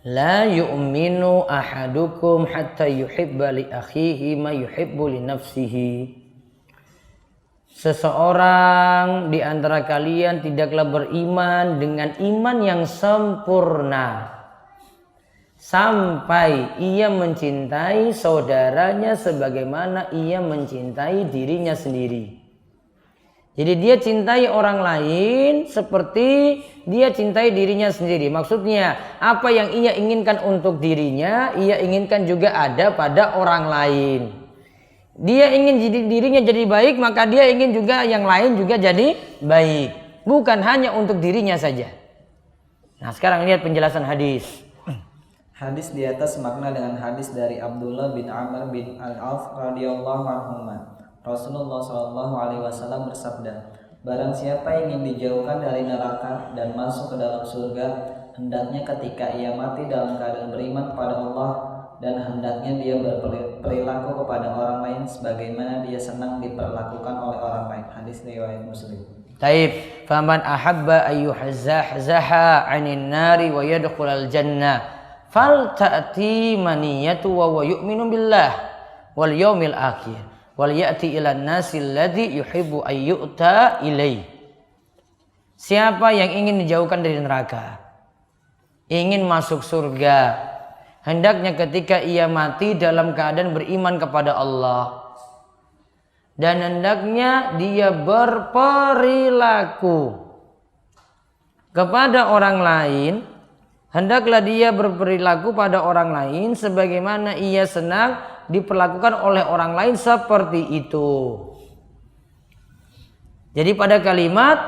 la yu'minu ahadukum hatta yuhibba li akhihi ma yuhibbu li nafsihi. Seseorang di antara kalian tidaklah beriman dengan iman yang sempurna sampai ia mencintai saudaranya sebagaimana ia mencintai dirinya sendiri. Jadi dia cintai orang lain seperti dia cintai dirinya sendiri. Maksudnya apa yang ia inginkan untuk dirinya, ia inginkan juga ada pada orang lain. Dia ingin dirinya jadi baik, maka dia ingin juga yang lain juga jadi baik. Bukan hanya untuk dirinya saja. Nah, sekarang lihat penjelasan hadis. Hadis di atas makna dengan hadis dari Abdullah bin Amr bin Al-Auf radhiyallahu anhuma. Rasulullah sallallahu alaihi wasallam bersabda, barang siapa ingin dijauhkan dari neraka dan masuk ke dalam surga, hendaknya ketika ia mati dalam keadaan beriman kepada Allah, dan hendaknya dia berperilaku kepada orang lain sebagaimana dia senang diperlakukan oleh orang lain. Hadis riwayat Muslim. Taib, faman ahabba ayyuhazzaha 'anil nari wa yadkhulal jannah fal ta'ti maniyatu wa yu'minu billah wal yaumil akhir wal ya'ti ilan nasi alladhi yuhibbu ayyu'ta ilai. Siapa yang ingin dijauhkan dari neraka, ingin masuk surga, hendaknya ketika ia mati dalam keadaan beriman kepada Allah, dan hendaknya dia berperilaku kepada orang lain, hendaklah dia berperilaku pada orang lain sebagaimana ia senang diperlakukan oleh orang lain seperti itu. Jadi pada kalimat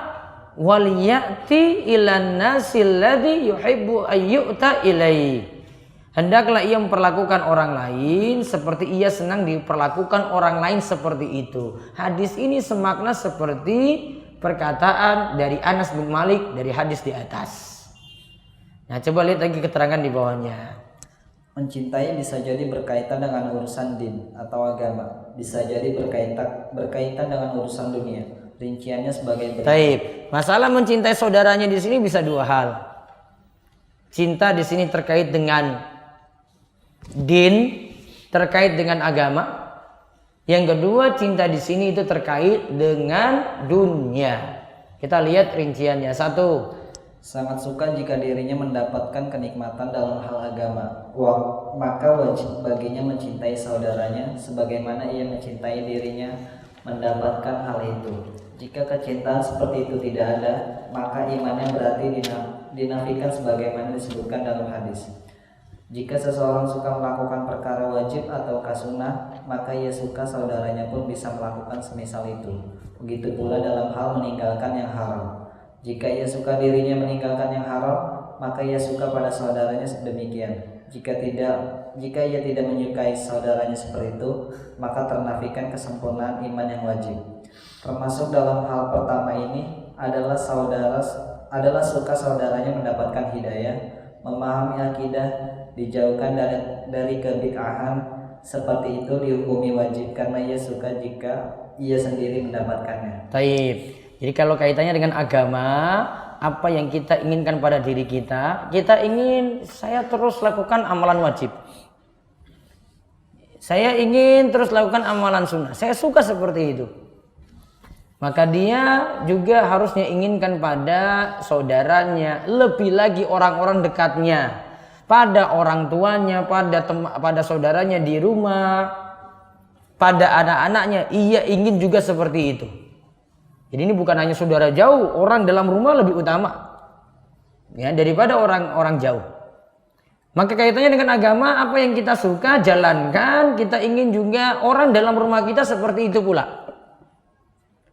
wal ya'ti ilan nasil ladzi yuhibbu ayyu'ta ilaihi, hendaklah ia memperlakukan orang lain seperti ia senang diperlakukan orang lain seperti itu. Hadis ini semakna seperti perkataan dari Anas bin Malik dari hadis di atas. Nah, coba lihat lagi keterangan di bawahnya. Mencintai bisa jadi berkaitan dengan urusan din atau agama, bisa jadi berkaitan dengan urusan dunia. Rinciannya sebagai berikut. Taib. Masalah mencintai saudaranya di sini bisa dua hal. Cinta di sini terkait dengan din, terkait dengan agama. Yang kedua, cinta di sini itu terkait dengan dunia. Kita lihat rinciannya. 1. Sangat suka jika dirinya mendapatkan kenikmatan dalam hal agama. Maka wajib baginya mencintai saudaranya sebagaimana ia mencintai dirinya mendapatkan hal itu. Jika kecintaan seperti itu tidak ada, maka imannya berarti dinafikan sebagaimana disebutkan dalam hadis. Jika seseorang suka melakukan perkara wajib atau sunnah, maka ia suka saudaranya pun bisa melakukan semisal itu. Begitu pula dalam hal meninggalkan yang haram. Jika ia suka dirinya meninggalkan yang haram, maka ia suka pada saudaranya demikian. Jika ia tidak menyukai saudaranya seperti itu, maka ternafikan kesempurnaan iman yang wajib. Termasuk dalam hal pertama ini adalah suka saudaranya mendapatkan hidayah, memahami akidah, dijauhkan dari kebid'ahan. Seperti itu dihukumi wajib karena ia suka jika ia sendiri mendapatkannya. Taib. Jadi kalau kaitannya dengan agama, apa yang kita inginkan pada diri kita ingin saya terus lakukan amalan wajib. Saya ingin terus lakukan amalan sunnah. Saya suka seperti itu. Maka dia juga harusnya inginkan pada saudaranya, lebih lagi orang-orang dekatnya, pada orang tuanya, pada saudaranya di rumah, pada anak-anaknya. Ia ingin juga seperti itu. Jadi ini bukan hanya saudara jauh, orang dalam rumah lebih utama ya daripada orang jauh. Maka kaitannya dengan agama, apa yang kita suka jalankan, kita ingin juga orang dalam rumah kita seperti itu pula.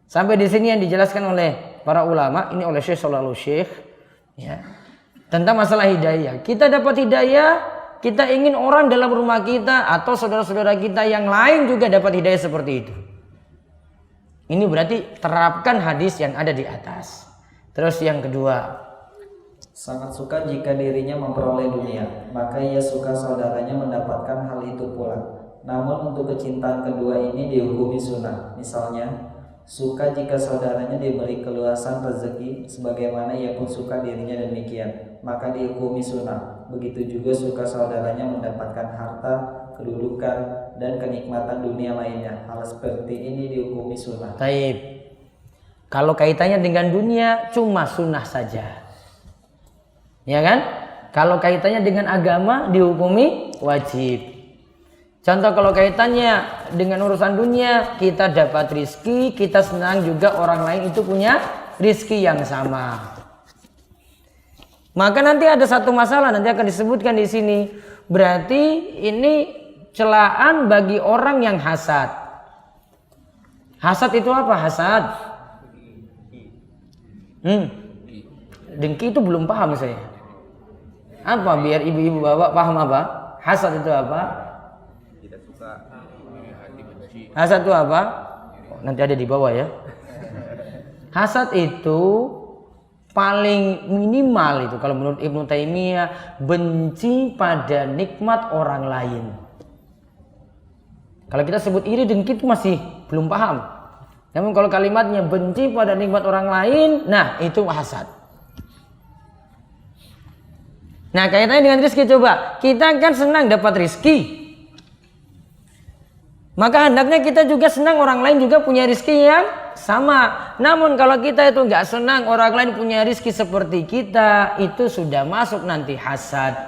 Sampai di sini yang dijelaskan oleh para ulama, ini oleh Syekh Shallallahu Syekh ya, tentang masalah hidayah. Kita dapat hidayah, kita ingin orang dalam rumah kita atau saudara-saudara kita yang lain juga dapat hidayah seperti itu. Ini berarti terapkan hadis yang ada di atas. Terus yang kedua, sangat suka jika dirinya memperoleh dunia, maka ia suka saudaranya mendapatkan hal itu pula. Namun untuk kecintaan kedua ini dihukumi sunnah. Misalnya, suka jika saudaranya diberi keluasan rezeki sebagaimana ia pun suka dirinya demikian, maka dihukumi sunnah. Begitu juga suka saudaranya mendapatkan harta, kedudukan, dan kenikmatan dunia lainnya. Hal seperti ini dihukumi sunnah. Taib. Kalau kaitannya dengan dunia cuma sunnah saja. Ya kan? Kalau kaitannya dengan agama dihukumi wajib. Contoh kalau kaitannya dengan urusan dunia, kita dapat rizki, kita senang juga orang lain itu punya rizki yang sama. Maka nanti ada satu masalah nanti akan disebutkan di sini. Berarti ini celaan bagi orang yang hasad. Hasad itu apa? Hasad. Dengki itu belum paham saya. Apa biar ibu-ibu bapak paham apa? Hasad itu apa? Tidak suka, hati benci. Hasad itu apa? Nanti ada di bawah ya. Hasad itu paling minimal itu kalau menurut Ibnu Taimiyah benci pada nikmat orang lain. Kalau kita sebut iri dengki itu masih belum paham. Namun kalau kalimatnya benci pada nikmat orang lain, nah itu hasad. Nah kaitannya dengan rizki, coba kita kan senang dapat rizki, maka hendaknya kita juga senang orang lain juga punya rizki yang sama. Namun kalau kita itu nggak senang orang lain punya rizki seperti kita, itu sudah masuk nanti hasad.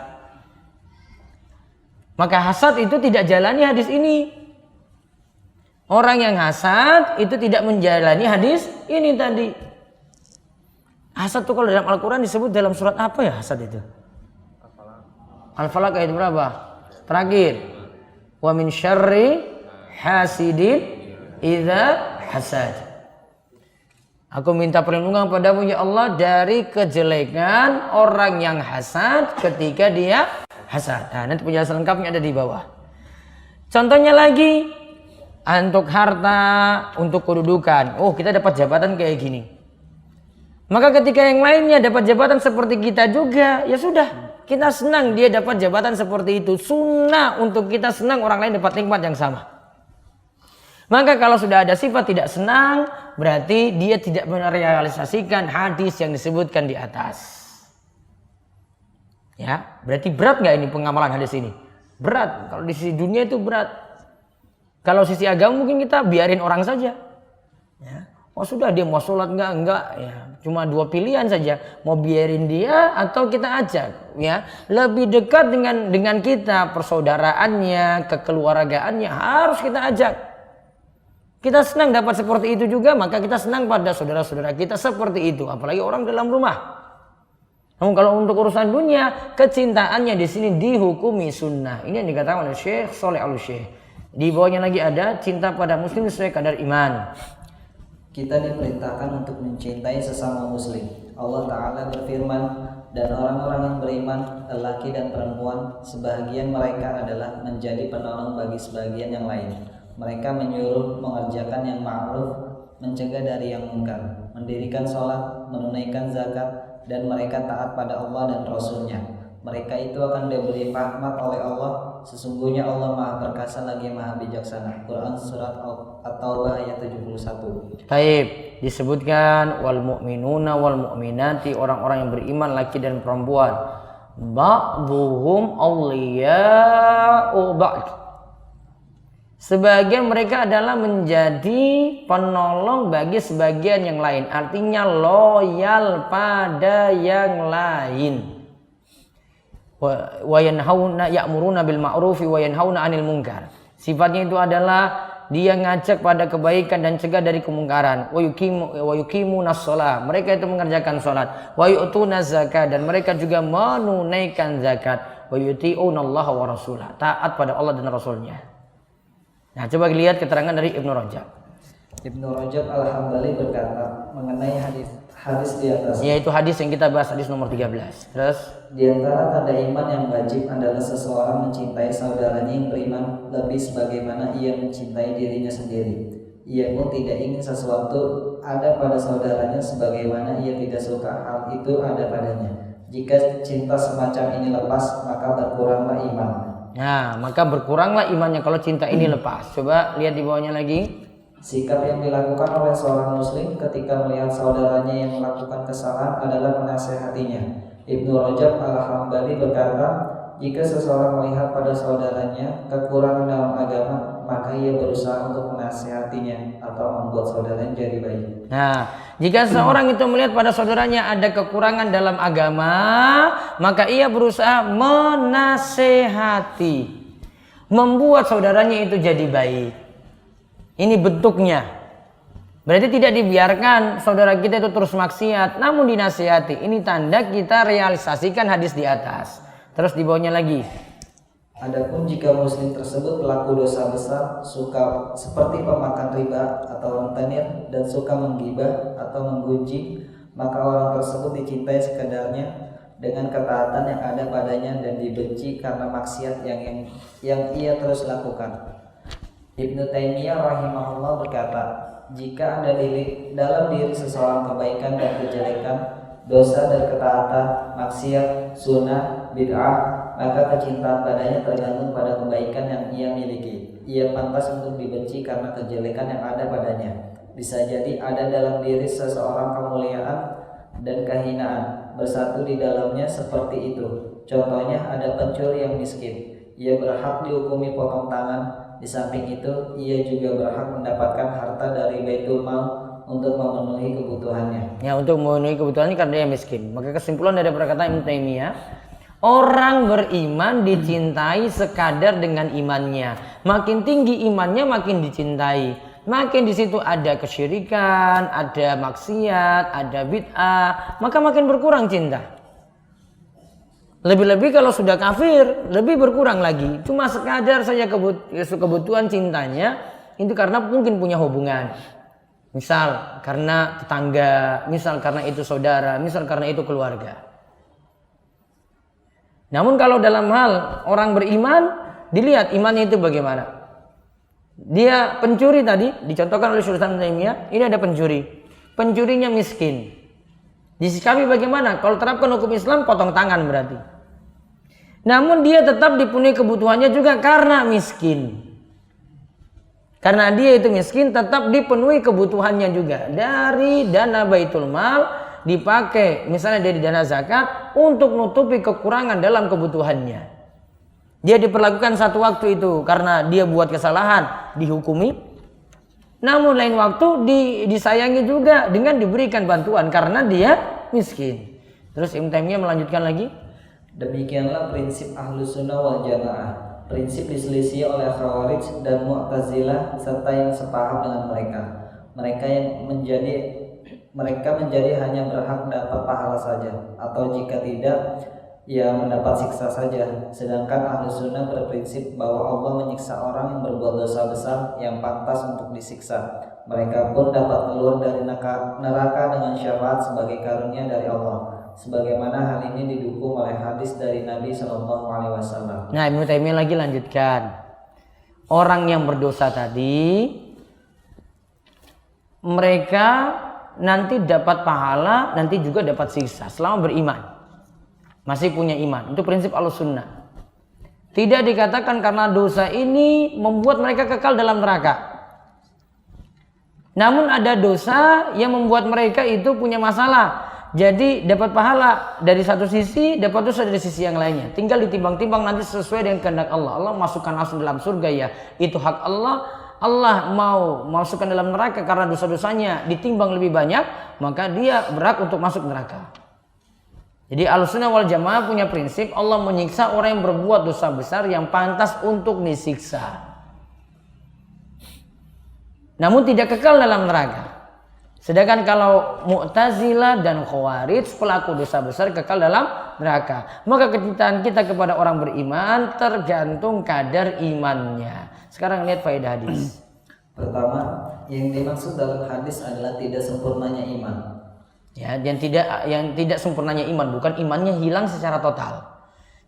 Maka hasad itu tidak jalani hadis ini. Orang yang hasad itu tidak menjalani hadis ini tadi. Hasad itu kalau dalam Al-Quran disebut dalam surat apa ya hasad itu? Al-Falaq ayat berapa? Terakhir. Wa min syarri hasidin idza hasad. Aku minta perlindungan padamu ya Allah dari kejelekan orang yang hasad ketika dia hasad. Nah, nanti penjelasan lengkapnya ada di bawah. Contohnya lagi, untuk harta, untuk kedudukan. Oh, kita dapat jabatan kayak gini. Maka ketika yang lainnya dapat jabatan seperti kita juga, ya sudah. kita senang dia dapat jabatan seperti itu. Sunnah untuk kita senang orang lain dapat nikmat yang sama. Maka kalau sudah ada sifat tidak senang, berarti dia tidak merealisasikan hadis yang disebutkan di atas. Ya, berarti berat nggak ini pengamalan hadis ini? Berat. Kalau di sisi dunia itu berat. Kalau sisi agama mungkin kita biarin orang saja. Ya. Oh sudah dia mau sholat enggak ya. Cuma dua pilihan saja, mau biarin dia atau kita ajak, ya. Lebih dekat dengan kita, persaudaraannya, kekeluargaannya harus kita ajak. Kita senang dapat seperti itu juga, maka kita senang pada saudara-saudara kita seperti itu, apalagi orang dalam rumah. Namun kalau untuk urusan dunia, kecintaannya di sini dihukumi sunnah. Ini yang dikatakan oleh Syekh Shalih Al-Syekh. Di bawahnya lagi ada cinta pada muslim sesuai kadar iman. Kita diperintahkan untuk mencintai sesama muslim. Allah Ta'ala berfirman, dan orang-orang yang beriman, lelaki dan perempuan, sebahagian mereka adalah menjadi penolong bagi sebagian yang lain. Mereka menyuruh mengerjakan yang ma'ruf, mencegah dari yang munkar, mendirikan sholat, menunaikan zakat, dan mereka taat pada Allah dan Rasul-Nya. Mereka itu akan diberi rahmat oleh Allah. Sesungguhnya Allah Maha Perkasa lagi Maha Bijaksana. Quran surat At-Taubah ayat 71. Baik, disebutkan wal mu'minuna wal mu'minati, orang-orang yang beriman laki dan perempuan. Ba'dhuhum awliya'u ba'd. Sebagian mereka adalah menjadi penolong bagi sebagian yang lain. Artinya loyal pada yang lain. Wa yanhauna ya'muruna bil ma'rufi wa yanhauna 'anil munkar. Sifatnya itu adalah dia ngajak pada kebaikan dan cegah dari kemungkaran. Wa yuqimunas shalah. Mereka itu mengerjakan salat. Wa yu'tuna zakat, dan mereka juga menunaikan zakat. Wa yuti'unallaha wa rasulah. Taat pada Allah dan Rasulnya. Nah, coba lihat keterangan dari Ibnu Rajab. Ibnu Rajab Al-Hambali berkata mengenai hadis di atas. Yaitu hadis yang kita bahas, hadis nomor 13. Terus di antara tanda iman yang wajib adalah seseorang mencintai saudaranya yang beriman lebih sebagaimana ia mencintai dirinya sendiri. Ia pun tidak ingin sesuatu ada pada saudaranya sebagaimana ia tidak suka hal itu ada padanya. Jika cinta semacam ini lepas, maka berkuranglah iman. Nah, maka berkuranglah imannya kalau cinta ini lepas. Coba lihat di bawahnya lagi. Sikap yang dilakukan oleh seorang muslim ketika melihat saudaranya yang melakukan kesalahan adalah menasehatinya. Ibnu Rajab Al-Hambali berkata, jika seseorang melihat pada saudaranya kekurangan dalam agama, maka ia berusaha untuk menasehatinya atau membuat saudaranya jadi baik. Nah, jika seorang itu melihat pada saudaranya ada kekurangan dalam agama, maka ia berusaha menasehati, membuat saudaranya itu jadi baik. Ini bentuknya. Berarti tidak dibiarkan saudara kita itu terus maksiat, namun dinasihati. Ini tanda kita realisasikan hadis di atas. Terus di bawahnya lagi. Adapun jika muslim tersebut pelaku dosa besar, suka seperti pemakan riba atau rentenir, dan suka menggibah atau menggunjing, maka orang tersebut dicintai sekedarnya dengan ketaatan yang ada padanya dan dibenci karena maksiat yang ia terus lakukan. Ibnu Taimiyah rahimahullah berkata, jika ada dalam diri seseorang kebaikan dan kejelekan, dosa dan ketaatan, maksiat, sunnah, bid'ah, maka kecintaan padanya tergantung pada kebaikan yang ia miliki. Ia pantas untuk dibenci karena kejelekan yang ada padanya. Bisa jadi ada dalam diri seseorang kemuliaan dan kehinaan bersatu di dalamnya seperti itu. Contohnya ada pencuri yang miskin. Ia berhak dihukumi potong tangan. Di samping itu, ia juga berhak mendapatkan harta dari Baitul Mal untuk memenuhi kebutuhannya. Ya, untuk memenuhi kebutuhannya karena dia miskin. Maka kesimpulan dari perkataan Ibnu Taimiyah, orang beriman dicintai sekadar dengan imannya. Makin tinggi imannya makin dicintai. Makin di situ ada kesyirikan, ada maksiat, ada bid'ah, maka makin berkurang cinta. Lebih-lebih kalau sudah kafir, lebih berkurang lagi. Cuma sekadar saja kebutuhan cintanya, itu karena mungkin punya hubungan. Misal karena tetangga, misal karena itu saudara, misal karena itu keluarga. Namun kalau dalam hal orang beriman, dilihat imannya itu bagaimana. Dia pencuri tadi, dicontohkan oleh Syekh Islam Taimiyah, ini ada pencuri. Pencurinya miskin. Disikapi bagaimana? Kalau terapkan hukum Islam, potong tangan berarti. namun dia tetap dipenuhi kebutuhannya juga karena miskin. Karena dia itu miskin, tetap dipenuhi kebutuhannya juga. Dari dana baitul mal dipakai misalnya dari dana zakat untuk nutupi kekurangan dalam kebutuhannya. Dia diperlakukan satu waktu itu karena dia buat kesalahan dihukumi, namun lain waktu disayangi juga dengan diberikan bantuan karena dia miskin. Terus Ibnu Taimiyah melanjutkan lagi, demikianlah prinsip Ahlus Sunnah wal Jamaah. Prinsip diselisih oleh Khawarij dan Mu'tazilah serta yang sepaham dengan mereka. Mereka menjadi hanya berhak dapat pahala saja, atau jika tidak, ya mendapat siksa saja. Sedangkan Ahlus Sunnah berprinsip bahwa Allah menyiksa orang yang berbuat dosa besar yang pantas untuk disiksa. Mereka pun dapat keluar dari neraka dengan syafaat sebagai karunia dari Allah. Sebagaimana hal ini didukung oleh hadis dari Nabi SAW. Nah, Ibnu Taimiyah lagi lanjutkan. Orang yang berdosa tadi, mereka nanti dapat pahala, nanti juga dapat siksa selama beriman. Masih punya iman. Itu prinsip Ahlussunnah. Tidak dikatakan karena dosa ini membuat mereka kekal dalam neraka. Namun ada dosa yang membuat mereka itu punya masalah. Jadi dapat pahala dari satu sisi, dapat dosa dari sisi yang lainnya. Tinggal ditimbang-timbang nanti sesuai dengan kehendak Allah. Allah masukkan langsung dalam surga, ya itu hak Allah. Allah mau masukkan dalam neraka karena dosa-dosanya ditimbang lebih banyak, maka dia berhak untuk masuk neraka. Jadi Ahlussunnah wal Jamaah punya prinsip Allah menyiksa orang yang berbuat dosa besar yang pantas untuk disiksa, namun tidak kekal dalam neraka. Sedangkan kalau Mu'tazilah dan Khawarij pelaku dosa besar kekal dalam neraka. Maka kecintaan kita kepada orang beriman tergantung kadar imannya. Sekarang lihat faedah hadis. Pertama, yang dimaksud dalam hadis adalah tidak sempurnanya iman. Ya, yang tidak sempurnanya iman, bukan imannya hilang secara total.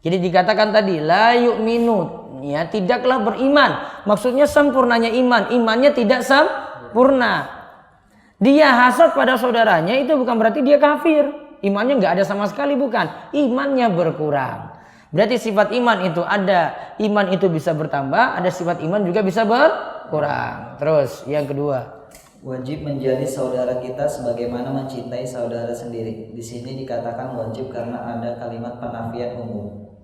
Jadi dikatakan tadi la yu'minu, ya tidaklah beriman. Maksudnya sempurnanya iman, imannya tidak sempurna. Dia hasad pada saudaranya itu bukan berarti dia kafir. Imannya nggak ada sama sekali, bukan. Imannya berkurang. Berarti sifat iman itu ada. Iman itu bisa bertambah, ada sifat iman juga bisa berkurang. Terus yang kedua, wajib menjadi saudara kita sebagaimana mencintai saudara sendiri. Di sini dikatakan wajib karena ada kalimat penafian umum.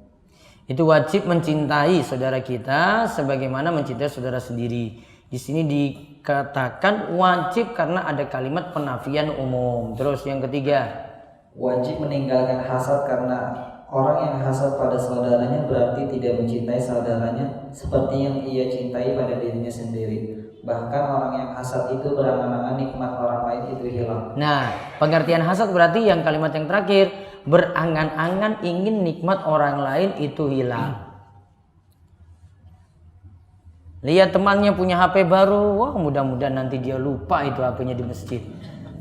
Itu wajib mencintai saudara kita sebagaimana mencintai saudara sendiri. Di sini dikatakan wajib karena ada kalimat penafian umum. Terus yang ketiga, wajib meninggalkan hasad karena orang yang hasad pada saudaranya berarti tidak mencintai saudaranya seperti yang ia cintai pada dirinya sendiri. Bahkan orang yang hasad itu berangan-angan nikmat orang lain itu hilang. Nah, pengertian hasad berarti yang kalimat yang terakhir, berangan-angan ingin nikmat orang lain itu hilang. Lihat temannya punya HP baru, wah mudah-mudahan nanti dia lupa itu HP-nya di masjid.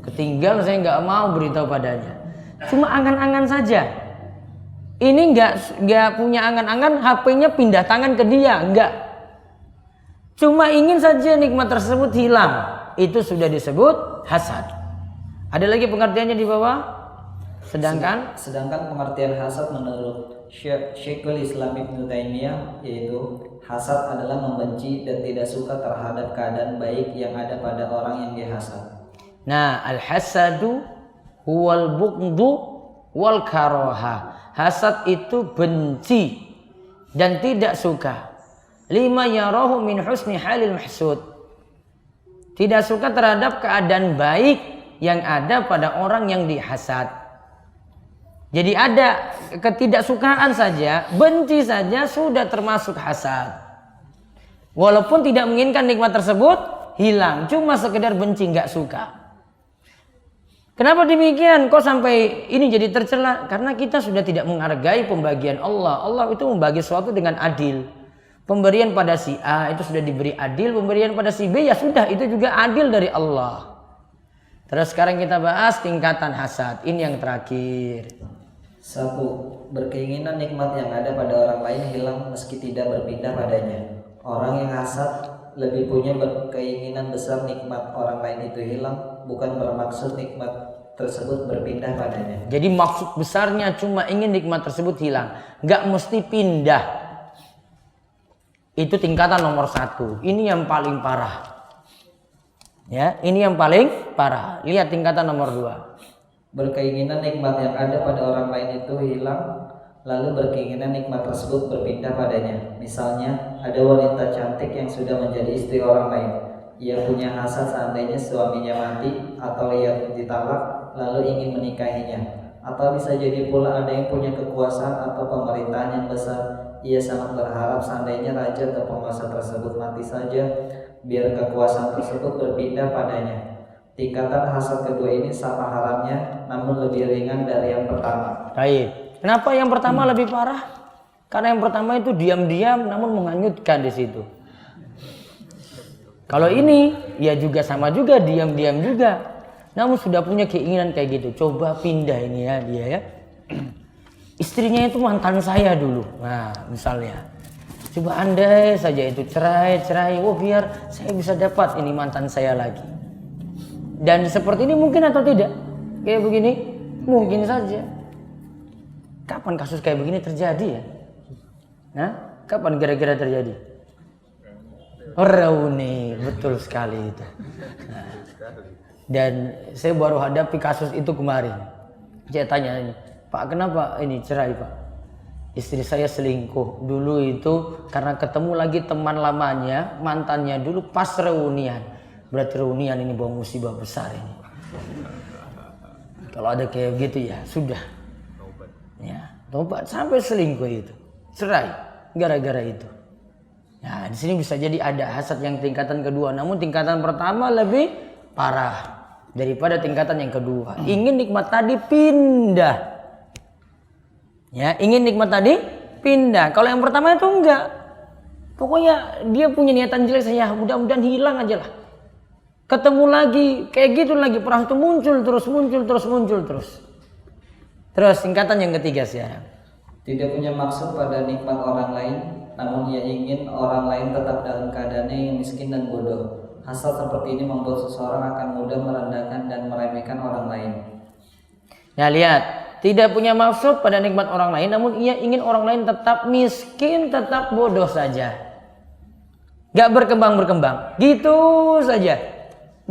Ketinggal, saya nggak mau beritahu padanya. Cuma angan-angan saja. Ini nggak punya angan-angan, HP-nya pindah tangan ke dia, nggak. Cuma ingin saja nikmat tersebut hilang. Itu sudah disebut hasad. Ada lagi pengertiannya di bawah. Sedangkan pengertian hasad menurut Syekhul Islam Ibnu Taimiyah yaitu hasad adalah membenci dan tidak suka terhadap keadaan baik yang ada pada orang yang dihasad. Nah, al-hasadu huwal bughdu wal karaha. Hasad itu benci dan tidak suka. Lima yarahu min husni halil mahsud. Tidak suka terhadap keadaan baik yang ada pada orang yang dihasad. Jadi ada ketidaksukaan saja, benci saja sudah termasuk hasad. Walaupun tidak menginginkan nikmat tersebut hilang, cuma sekedar benci, nggak suka. Kenapa demikian? Kok sampai ini jadi tercela? Karena kita sudah tidak menghargai pembagian Allah. Allah itu membagi sesuatu dengan adil. Pemberian pada si A itu sudah diberi adil, pemberian pada si B ya sudah itu juga adil dari Allah. Terus sekarang kita bahas tingkatan hasad. Ini yang terakhir. 1. Berkeinginan nikmat yang ada pada orang lain hilang meski tidak berpindah padanya. Orang yang hasad lebih punya keinginan besar nikmat orang lain itu hilang, bukan bermaksud nikmat tersebut berpindah padanya. Jadi maksud besarnya cuma ingin nikmat tersebut hilang, nggak mesti pindah. Itu tingkatan nomor 1. Ini yang paling parah. Ya, ini yang paling parah. Lihat tingkatan nomor 2. Berkeinginan nikmat yang ada pada orang lain itu hilang, lalu berkeinginan nikmat tersebut berpindah padanya. Misalnya, ada wanita cantik yang sudah menjadi istri orang lain. Ia punya hasad seandainya suaminya mati atau ia ditalak, lalu ingin menikahinya. Atau bisa jadi pula ada yang punya kekuasaan atau pemerintahan yang besar. Ia sangat berharap seandainya raja atau penguasa tersebut mati saja, biar kekuasaan tersebut berpindah padanya. Tingkatan hasad kedua ini sama haramnya, namun lebih ringan dari yang pertama. Baik. Kenapa yang pertama lebih parah? Karena yang pertama itu diam-diam namun menghanyutkan di situ. Kalau ini ya juga sama juga, diam-diam juga. Namun sudah punya keinginan kayak gitu. Coba pindah ini ya dia ya. Istrinya itu mantan saya dulu. Nah, misalnya. Coba andai saja itu cerai. Oh, biar saya bisa dapat ini mantan saya lagi. Dan seperti ini mungkin atau tidak? Kayak begini? Mungkin saja. Kapan kasus kayak begini terjadi ya? Nah, kapan kira-kira terjadi? Reuni, betul sekali itu. Nah, dan saya baru hadapi kasus itu kemarin. Saya tanya ini, Pak, kenapa ini cerai, Pak? Istri saya selingkuh. Dulu itu karena ketemu lagi teman lamanya, mantannya dulu pas reunian. Berarti reunian ini bawa musibah besar ini. Kalau ada kayak gitu ya sudah. Ya, tobat sampai selingkuh itu. Cerai gara-gara itu. Nah, di sini bisa jadi ada hasad yang tingkatan kedua, namun tingkatan pertama lebih parah daripada tingkatan yang kedua. Ingin nikmat tadi pindah. Ya, ingin nikmat tadi pindah. Kalau yang pertama itu enggak. Pokoknya dia punya niatan jelek, saya mudah-mudahan hilang aja lah. Ketemu lagi kayak gitu lagi, perang itu muncul terus. Terus tingkatan yang ketiga sekarang. Tidak punya maksud pada nikmat orang lain, namun ia ingin orang lain tetap dalam keadaannya yang miskin dan bodoh. Hasad seperti ini membuat seseorang akan mudah merendahkan dan meremehkan orang lain. Nah, lihat, tidak punya maksud pada nikmat orang lain, namun ia ingin orang lain tetap miskin, tetap bodoh saja. Gak berkembang, gitu saja.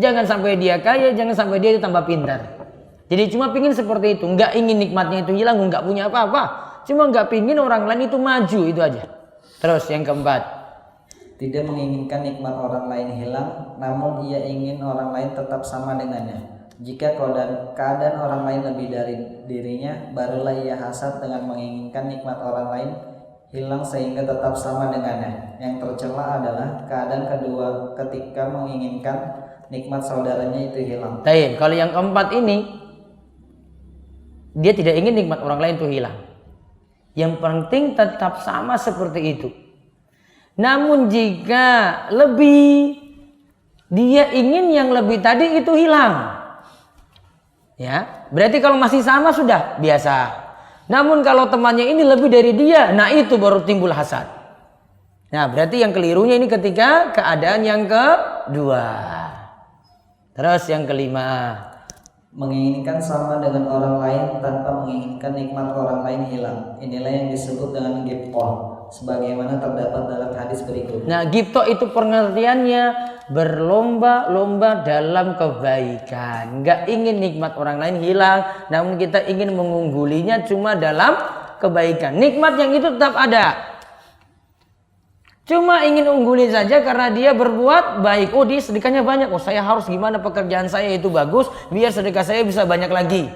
Jangan sampai dia kaya, jangan sampai dia tambah pintar. Jadi cuma pingin seperti itu, nggak ingin nikmatnya itu hilang, nggak punya apa-apa. Cuma nggak pingin orang lain itu maju, itu aja. Terus yang keempat. Tidak menginginkan nikmat orang lain hilang, namun ia ingin orang lain tetap sama dengannya. Jika keadaan orang lain lebih dari dirinya, barulah ia hasad dengan menginginkan nikmat orang lain hilang sehingga tetap sama dengannya. Yang tercela adalah keadaan kedua ketika menginginkan nikmat saudaranya itu hilang. Baik, kalau yang keempat ini dia tidak ingin nikmat orang lain itu hilang. Yang penting tetap sama seperti itu. Namun jika lebih, dia ingin yang lebih tadi itu hilang. Ya, berarti kalau masih sama sudah biasa. Namun kalau temannya ini lebih dari dia, nah itu baru timbul hasad. Nah, berarti yang kelirunya ini ketika keadaan yang kedua. Terus yang kelima, menginginkan sama dengan orang lain tanpa menginginkan nikmat orang lain hilang. Inilah yang disebut dengan ghibthah, sebagaimana terdapat dalam hadis berikut. Nah, ghibthah itu pengertiannya berlomba-lomba dalam kebaikan. Nggak ingin nikmat orang lain hilang, namun kita ingin mengunggulinya cuma dalam kebaikan. Nikmat yang itu tetap ada. Cuma ingin ungguli saja karena dia berbuat baik. Oh, dia sedekahnya banyak. Oh, saya harus gimana pekerjaan saya itu bagus biar sedekah saya bisa banyak lagi.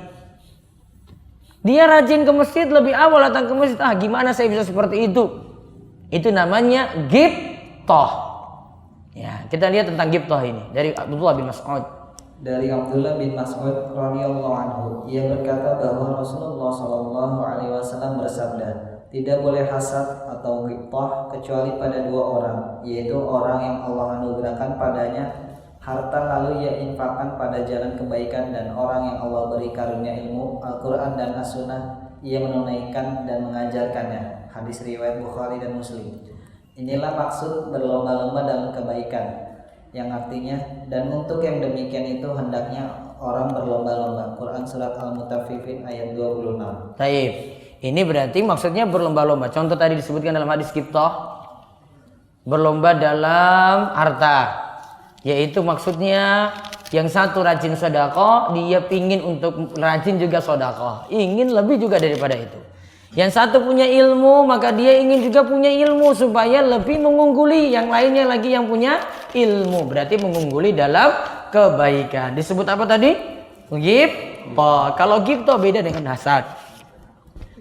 Dia rajin ke masjid, lebih awal datang ke masjid. Ah, gimana saya bisa seperti itu? Itu namanya ghibthah. Ya, kita lihat tentang ghibthah ini dari Abdullah bin Mas'ud. Dari Abdullah bin Mas'ud radhiyallahu anhu, ia berkata bahwa Rasulullah sallallahu alaihi wasallam bersabda, tidak boleh hasad atau ghibthah kecuali pada dua orang, yaitu orang yang Allah anugerahkan padanya harta lalu ia infakkan pada jalan kebaikan, dan orang yang Allah beri karunia ilmu Al-Quran dan As-Sunnah ia menunaikan dan mengajarkannya. Hadis riwayat Bukhari dan Muslim. Inilah maksud berlomba-lomba dalam kebaikan. yang artinya dan untuk yang demikian itu hendaknya orang berlomba-lomba. Quran surat Al-Mutaffifin ayat 26. Taib. Ini berarti maksudnya berlomba-lomba. Contoh tadi disebutkan dalam hadis Qibtah, berlomba dalam harta, yaitu maksudnya yang satu rajin sedekah, dia pingin untuk rajin juga sedekah, ingin lebih juga daripada itu. Yang satu punya ilmu, maka dia ingin juga punya ilmu supaya lebih mengungguli yang lainnya lagi yang punya ilmu. Berarti mengungguli dalam kebaikan. Disebut apa tadi? Ghibthah. Kalau ghibthah beda dengan hasad.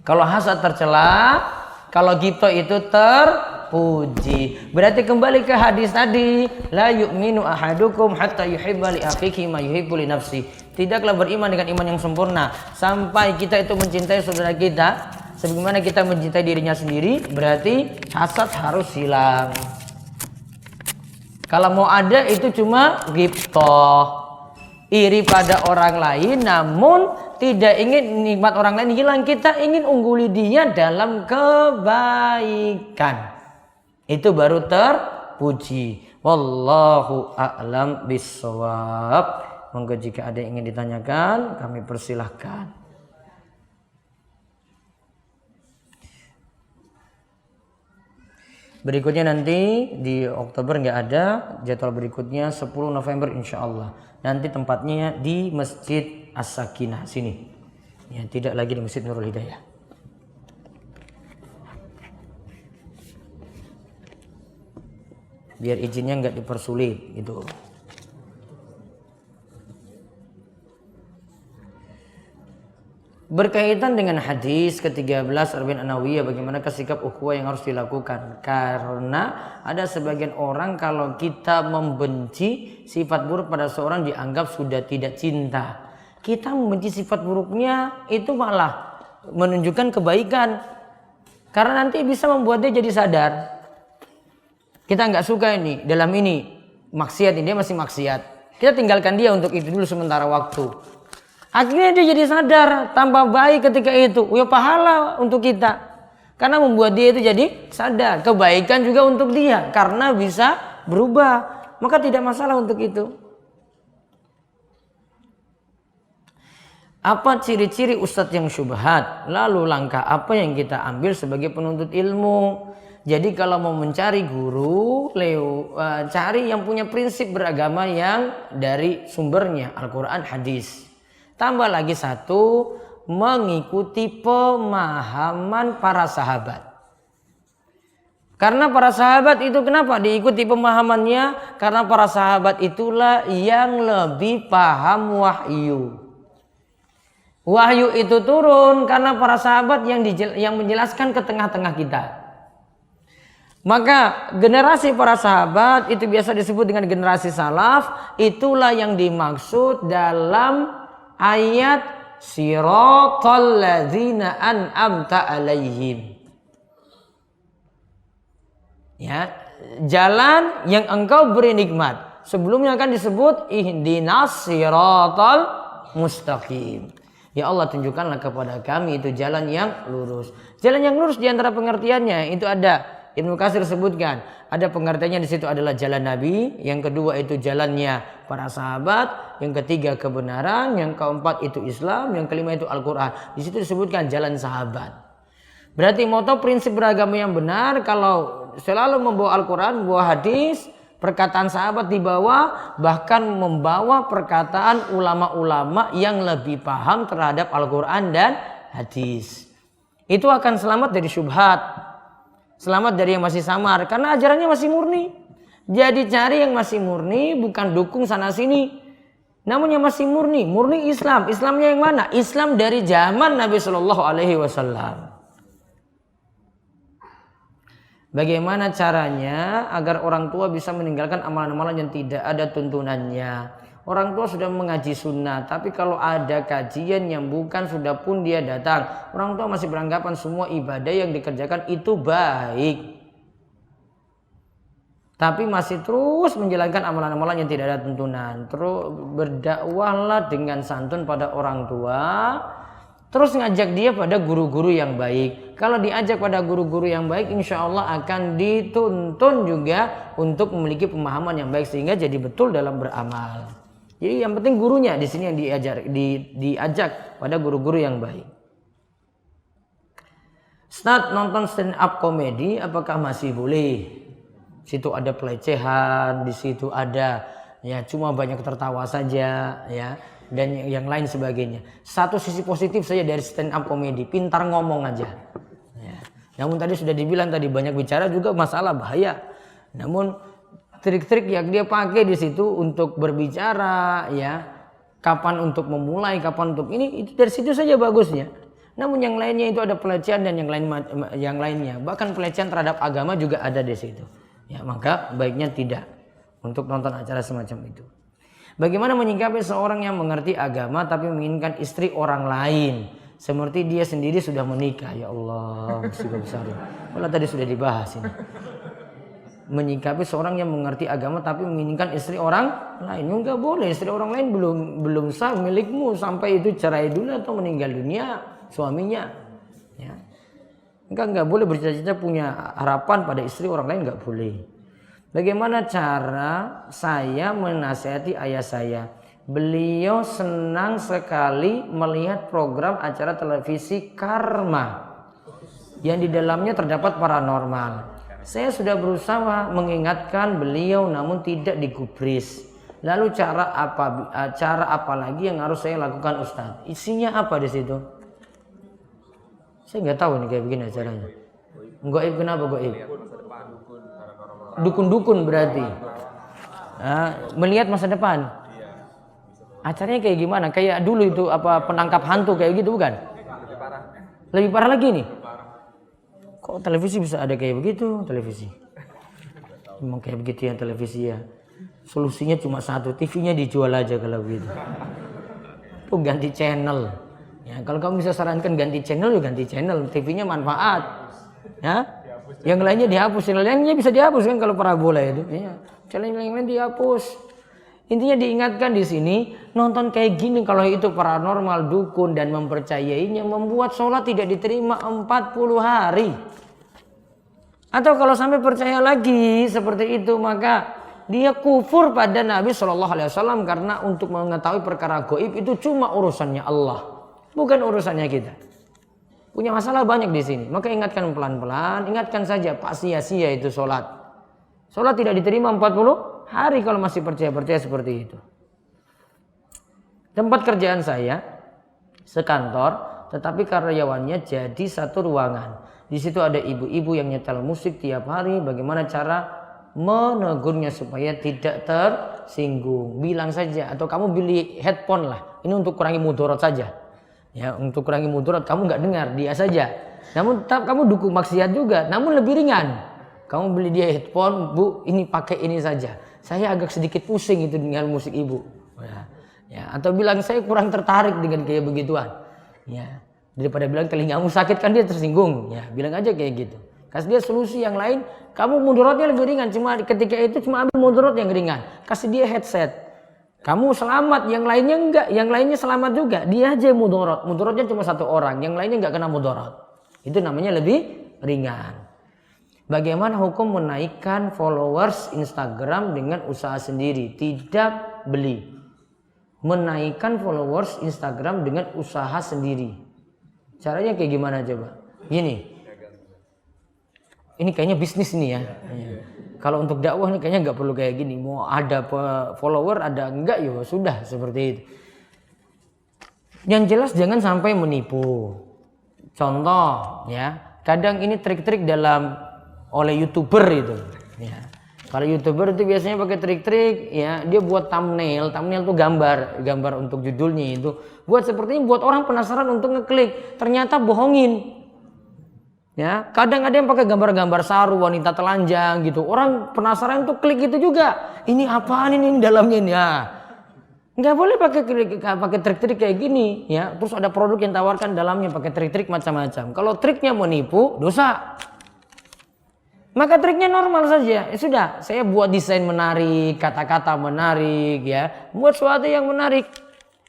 Kalau hasad tercela, kalau ghibthah itu terpuji. Berarti kembali ke hadis tadi, la yu'minu ahadukum hatta yuhibba li akhihi ma yuhibbu li nafsi. Tidaklah beriman dengan iman yang sempurna sampai kita itu mencintai saudara kita sebagaimana kita mencintai dirinya sendiri. Berarti hasad harus hilang. Kalau mau ada itu cuma ghibthah, iri pada orang lain namun tidak ingin nikmat orang lain hilang. Kita ingin ungguli dia dalam kebaikan, itu baru terpuji. Wallahu a'lam bissawab. Monggo jika ada yang ingin ditanyakan kami persilahkan. Berikutnya nanti di Oktober nggak ada, jadwal berikutnya 10 November insya Allah. Nanti tempatnya di Masjid As-Sakinah sini. Ya, tidak lagi di Masjid Nurul Hidayah. Biar izinnya nggak dipersulit gitu. Berkaitan dengan hadis ke-13 Arba'in An-Nawawiyah, bagaimana sikap ukhuwah yang harus dilakukan? Karena ada sebagian orang kalau kita membenci sifat buruk pada seorang dianggap sudah tidak cinta. Kita membenci sifat buruknya itu malah menunjukkan kebaikan. Karena nanti bisa membuat dia jadi sadar. Kita nggak suka ini, dalam ini maksiat, ini dia masih maksiat. Kita tinggalkan dia untuk itu dulu sementara waktu. Akhirnya dia jadi sadar, tambah baik ketika itu. Ya pahala untuk kita. Karena membuat dia itu jadi sadar. Kebaikan juga untuk dia. Karena bisa berubah. Maka tidak masalah untuk itu. Apa ciri-ciri ustadz yang syubhat? Lalu langkah apa yang kita ambil sebagai penuntut ilmu? Jadi kalau mau mencari guru, cari yang punya prinsip beragama yang dari sumbernya. Al-Quran, hadis. Tambah lagi satu, mengikuti pemahaman para sahabat. Karena para sahabat itu kenapa diikuti pemahamannya? Karena para sahabat itulah yang lebih paham wahyu. Wahyu itu turun karena para sahabat yang menjelaskan ke tengah-tengah kita. Maka generasi para sahabat itu biasa disebut dengan generasi salaf. Itulah yang dimaksud dalam ayat siratal ladzina an'amta alaihim. Ya, jalan yang engkau beri nikmat. Sebelumnya kan disebut ihdinas siratal mustaqim. Ya Allah, tunjukkanlah kepada kami itu jalan yang lurus. Jalan yang lurus di antara pengertiannya itu ada Ibnu Katsir sebutkan, ada pengertiannya di situ adalah jalan Nabi, yang kedua itu jalannya para sahabat, yang ketiga kebenaran, yang keempat itu Islam, yang kelima itu Al-Qur'an. Di situ disebutkan jalan sahabat. Berarti moto prinsip beragama yang benar kalau selalu membawa Al-Qur'an, membawa hadis, perkataan sahabat dibawa, bahkan membawa perkataan ulama-ulama yang lebih paham terhadap Al-Qur'an dan hadis. Itu akan selamat dari syubhat. Selamat dari yang masih samar, karena ajarannya masih murni. Jadi cari yang masih murni, bukan dukung sana sini. Namun yang masih murni, murni Islam. Islamnya yang mana? Islam dari zaman Nabi Shallallahu Alaihi Wasallam. Bagaimana caranya agar orang tua bisa meninggalkan amalan-amalan yang tidak ada tuntunannya? Orang tua sudah mengaji sunnah, tapi kalau ada kajian yang bukan sudah pun dia datang. Orang tua masih beranggapan semua ibadah yang dikerjakan itu baik, tapi masih terus menjalankan amalan-amalan yang tidak ada tuntunan. Terus berdakwahlah dengan santun pada orang tua. Terus ngajak dia pada guru-guru yang baik. Kalau diajak pada guru-guru yang baik, insya Allah akan dituntun juga untuk memiliki pemahaman yang baik sehingga jadi betul dalam beramal. Jadi yang penting gurunya di sini yang diajak pada guru-guru yang baik. Start nonton stand up komedi, apakah masih boleh? Situ ada pelecehan, di situ ada ya cuma banyak tertawa saja ya. Dan yang lain sebagainya. Satu sisi positif saja dari stand up komedi, pintar ngomong aja. Ya. Namun tadi sudah dibilang tadi banyak bicara juga masalah bahaya. Namun trik-trik yang dia pakai di situ untuk berbicara, ya, kapan untuk memulai, kapan untuk ini, itu dari situ saja bagusnya. Namun yang lainnya itu ada pelecehan dan yang lainnya. Bahkan pelecehan terhadap agama juga ada di situ. Ya, maka baiknya tidak untuk nonton acara semacam itu. Bagaimana menyikapi seorang yang mengerti agama tapi menginginkan istri orang lain seperti dia sendiri sudah menikah? Ya Allah, musibah besar. Malah tadi sudah dibahas ini. Menyikapi seorang yang mengerti agama tapi menginginkan istri orang lain, enggak boleh. Istri orang lain belum sah milikmu sampai itu cerai dulu atau meninggal dunia suaminya. Ya. Enggak boleh bercita-cita punya harapan pada istri orang lain, enggak boleh. Bagaimana cara saya menasihati ayah saya? Beliau senang sekali melihat program acara televisi Karma yang di dalamnya terdapat paranormal. Saya sudah berusaha mengingatkan beliau namun tidak digubris. Lalu cara apa lagi yang harus saya lakukan, Ustaz? Isinya apa di situ? Saya nggak tahu nih kayak begini acaranya. Goib, kenapa goib? Dukun-dukun berarti. Melihat masa depan. Acaranya kayak gimana? Kayak dulu itu apa penangkap hantu kayak gitu bukan? Lebih parah lagi nih. Kok televisi bisa ada kayak begitu televisi? Memang kayak begitu ya televisi ya. Solusinya cuma satu, TV-nya dijual aja kalau begitu. Tuh ganti channel. Ya, kalau kamu bisa sarankan ganti channel, ya ganti channel. TV-nya manfaat. Ya. Yang lainnya dihapus, yang lainnya bisa dihapus kan kalau parabola itu. Ya. Channel yang lain dihapus. Intinya diingatkan di sini, nonton kayak gini kalau itu paranormal, dukun dan mempercayainya membuat sholat tidak diterima 40 hari. Atau kalau sampai percaya lagi seperti itu maka dia kufur pada Nabi SAW karena untuk mengetahui perkara gaib itu cuma urusannya Allah, bukan urusannya kita. Punya masalah banyak di sini. Maka ingatkan pelan-pelan, ingatkan saja Pak sia-sia itu sholat. Sholat tidak diterima 40 hari kalau masih percaya-percaya seperti itu. Tempat kerjaan saya sekantor, tetapi karyawannya jadi satu ruangan. Di situ ada ibu-ibu yang nyetel musik tiap hari. Bagaimana cara menegurnya supaya tidak tersinggung? Bilang saja, atau kamu beli headphone lah. Ini untuk kurangi mudarat saja. Ya, untuk kurangi mudarat kamu nggak dengar dia saja. Namun tetap kamu dukung maksiat juga. Namun lebih ringan. Kamu beli dia headphone, Bu, ini pakai ini saja. Saya agak sedikit pusing itu dengan musik ibu. Ya, atau bilang saya kurang tertarik dengan kayak begituan. Ya, daripada bilang telingamu sakit kan dia tersinggung. Ya, bilang aja kayak gitu. Kasih dia solusi yang lain. Kamu mudaratnya lebih ringan. Cuma ketika itu cuma ambil mudarat yang ringan. Kasih dia headset. Kamu selamat, yang lainnya enggak, yang lainnya selamat juga. Dia aja mudarat. Mudaratnya cuma satu orang, yang lainnya enggak kena mudarat. Itu namanya lebih ringan. Bagaimana hukum menaikkan followers Instagram dengan usaha sendiri? Tidak beli. Menaikkan followers Instagram dengan usaha sendiri. Caranya kayak gimana coba? Gini. Ini kayaknya bisnis nih ya. Kalau untuk dakwah ini kayaknya nggak perlu kayak gini. Mau ada follower, ada enggak ya sudah seperti itu. Yang jelas jangan sampai menipu. Contoh ya, kadang ini trik-trik oleh YouTuber itu. Ya. Kalau YouTuber itu biasanya pakai trik-trik ya, dia buat thumbnail tuh gambar untuk judulnya itu. Buat seperti ini buat orang penasaran untuk ngeklik, ternyata bohongin. Ya, kadang ada yang pakai gambar-gambar saru, wanita telanjang gitu. Orang penasaran tuh klik itu juga. Ini apaan ini dalamnya ini? Ya. Nggak boleh pakai trik-trik kayak gini, ya. Terus ada produk yang tawarkan dalamnya pakai trik-trik macam-macam. Kalau triknya menipu, dosa. Maka triknya normal saja. Ya sudah, saya buat desain menarik, kata-kata menarik, ya. Buat sesuatu yang menarik.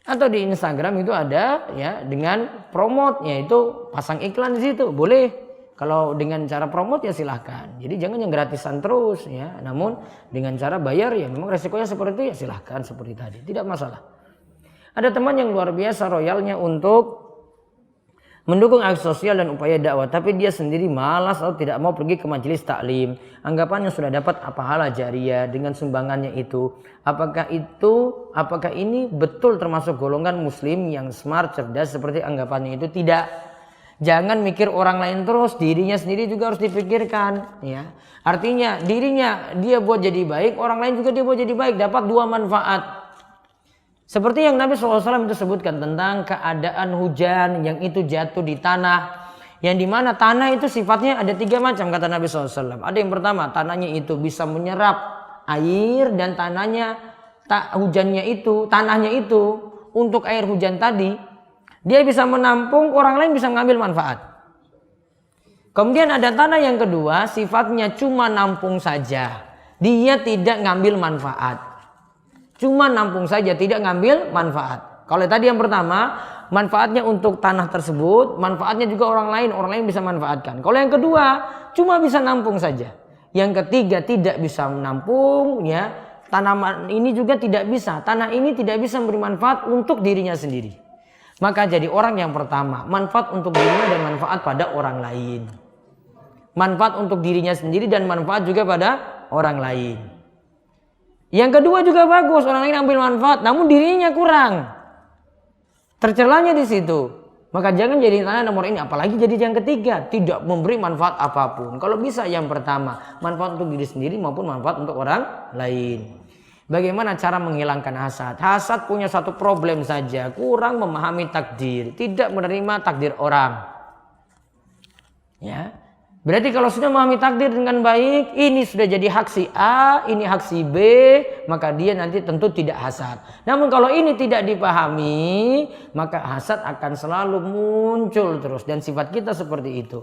Atau di Instagram itu ada ya dengan promote, yaitu pasang iklan di situ, boleh. Kalau dengan cara promote ya silahkan. Jadi jangan yang gratisan terus ya. Namun dengan cara bayar ya memang resikonya seperti itu ya silahkan seperti tadi, tidak masalah. Ada teman yang luar biasa royalnya untuk mendukung aksi sosial dan upaya dakwah, tapi dia sendiri malas atau tidak mau pergi ke majelis taklim. Anggapannya sudah dapat pahala jariah dengan sumbangannya itu. Apakah ini betul termasuk golongan muslim yang smart, cerdas seperti anggapannya itu? Tidak. Jangan mikir orang lain terus, dirinya sendiri juga harus dipikirkan. Ya, artinya dirinya dia buat jadi baik, orang lain juga dia buat jadi baik, dapat dua manfaat. Seperti yang Nabi SAW itu sebutkan tentang keadaan hujan yang itu jatuh di tanah. Yang dimana tanah itu sifatnya ada 3 macam kata Nabi SAW. Ada yang pertama, tanahnya itu bisa menyerap air, dan tanahnya tanahnya itu untuk air hujan tadi dia bisa menampung, orang lain bisa mengambil manfaat. Kemudian ada tanah yang kedua, sifatnya cuma nampung saja, dia tidak ngambil manfaat. Cuma nampung saja, tidak ngambil manfaat. Kalau tadi yang pertama, manfaatnya untuk tanah tersebut, manfaatnya juga orang lain bisa manfaatkan. Kalau yang kedua, cuma bisa nampung saja. Yang ketiga, tidak bisa menampung, ya. Tanaman ini juga tidak bisa, tanah ini tidak bisa memberi manfaat untuk dirinya sendiri. Maka jadi orang yang pertama, manfaat untuk dirinya dan manfaat pada orang lain. Manfaat untuk dirinya sendiri dan manfaat juga pada orang lain. Yang kedua juga bagus, orang lain ambil manfaat, namun dirinya kurang. Tercelanya di situ. Maka jangan jadi tanah nomor ini, apalagi jadi yang ketiga, tidak memberi manfaat apapun. Kalau bisa yang pertama, manfaat untuk diri sendiri maupun manfaat untuk orang lain. Bagaimana cara menghilangkan hasad? Hasad punya satu problem saja, kurang memahami takdir, tidak menerima takdir orang. Ya. Berarti kalau sudah memahami takdir dengan baik, ini sudah jadi hak si A, ini hak si B, maka dia nanti tentu tidak hasad. Namun kalau ini tidak dipahami, maka hasad akan selalu muncul terus, dan sifat kita seperti itu.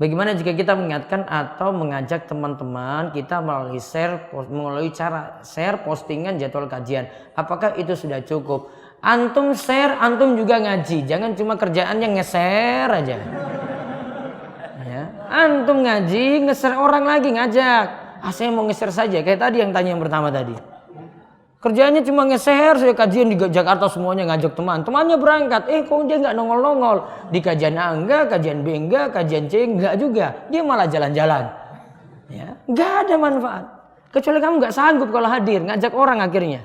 Bagaimana jika kita mengingatkan atau mengajak teman-teman kita melalui cara share postingan jadwal kajian? Apakah itu sudah cukup? Antum share, antum juga ngaji. Jangan cuma kerjaannya nge-share aja. Ya. Antum ngaji, nge-share orang lagi, ngajak. Saya mau nge-share saja. Kayak tadi yang tanya yang pertama tadi. Kerjaannya cuma nge-share, saya kajian di Jakarta semuanya, ngajak teman. Temannya berangkat. Kok dia nggak nongol-nongol? Di kajian A enggak, kajian B enggak, kajian C enggak juga. Dia malah jalan-jalan. Ya. Nggak ada manfaat. Kecuali kamu nggak sanggup kalau hadir, ngajak orang akhirnya.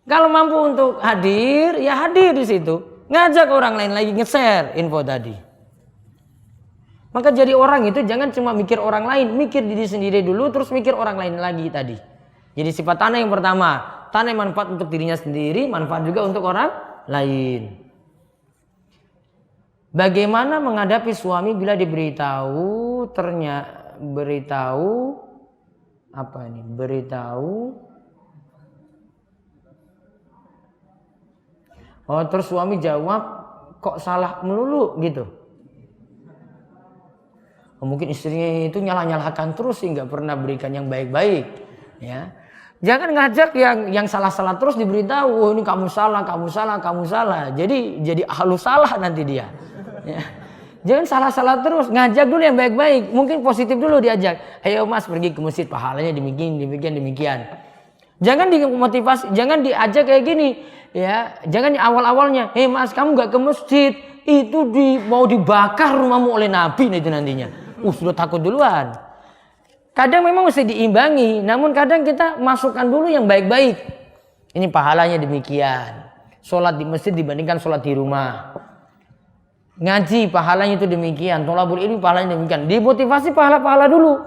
Kalau mampu untuk hadir, ya hadir di situ. Ngajak orang lain lagi, nge-share info tadi. Maka jadi orang itu jangan cuma mikir orang lain, mikir diri sendiri dulu, terus mikir orang lain lagi tadi. Jadi sifat tanah yang pertama, tanah yang manfaat untuk dirinya sendiri, manfaat juga untuk orang lain. Bagaimana menghadapi suami bila diberitahu terus suami jawab, kok salah melulu gitu. Mungkin istrinya itu nyalah-nyalahkan terus sih, nggak pernah berikan yang baik-baik. Ya, jangan ngajak yang salah-salah terus diberitahu, ini kamu salah. Jadi halus salah nanti dia. Ya. Jangan salah-salah terus, ngajak dulu yang baik-baik. Mungkin positif dulu diajak. Ayo mas pergi ke masjid, pahalanya demikian. Jangan dimotivasi, jangan diajak kayak gini. Ya, jangan awal-awalnya, mas kamu nggak ke masjid, itu mau dibakar rumahmu oleh Nabi itu nantinya. Sudah takut duluan. Kadang memang mesti diimbangi, namun kadang kita masukkan dulu yang baik-baik. Ini pahalanya demikian. Sholat di masjid dibandingkan sholat di rumah. Ngaji pahalanya itu demikian, thalabul ilmi pahalanya demikian. Dimotivasi pahala-pahala dulu.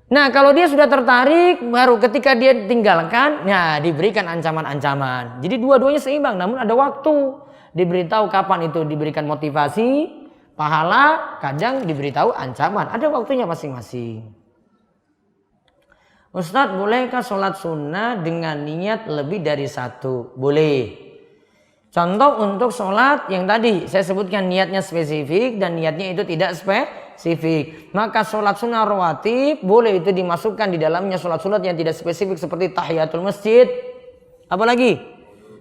Nah kalau dia sudah tertarik, baru ketika dia tinggalkan, diberikan ancaman-ancaman. Jadi dua-duanya seimbang, namun ada waktu. Diberitahu kapan itu diberikan motivasi, pahala, kadang diberitahu ancaman. Ada waktunya masing-masing. Ustadz, bolehkah sholat sunnah dengan niat lebih dari satu? Boleh. Contoh untuk sholat yang tadi saya sebutkan niatnya spesifik dan niatnya itu tidak spesifik. Maka sholat sunnah rawatib boleh itu dimasukkan di dalamnya sholat-sholat yang tidak spesifik seperti tahiyatul masjid. Apalagi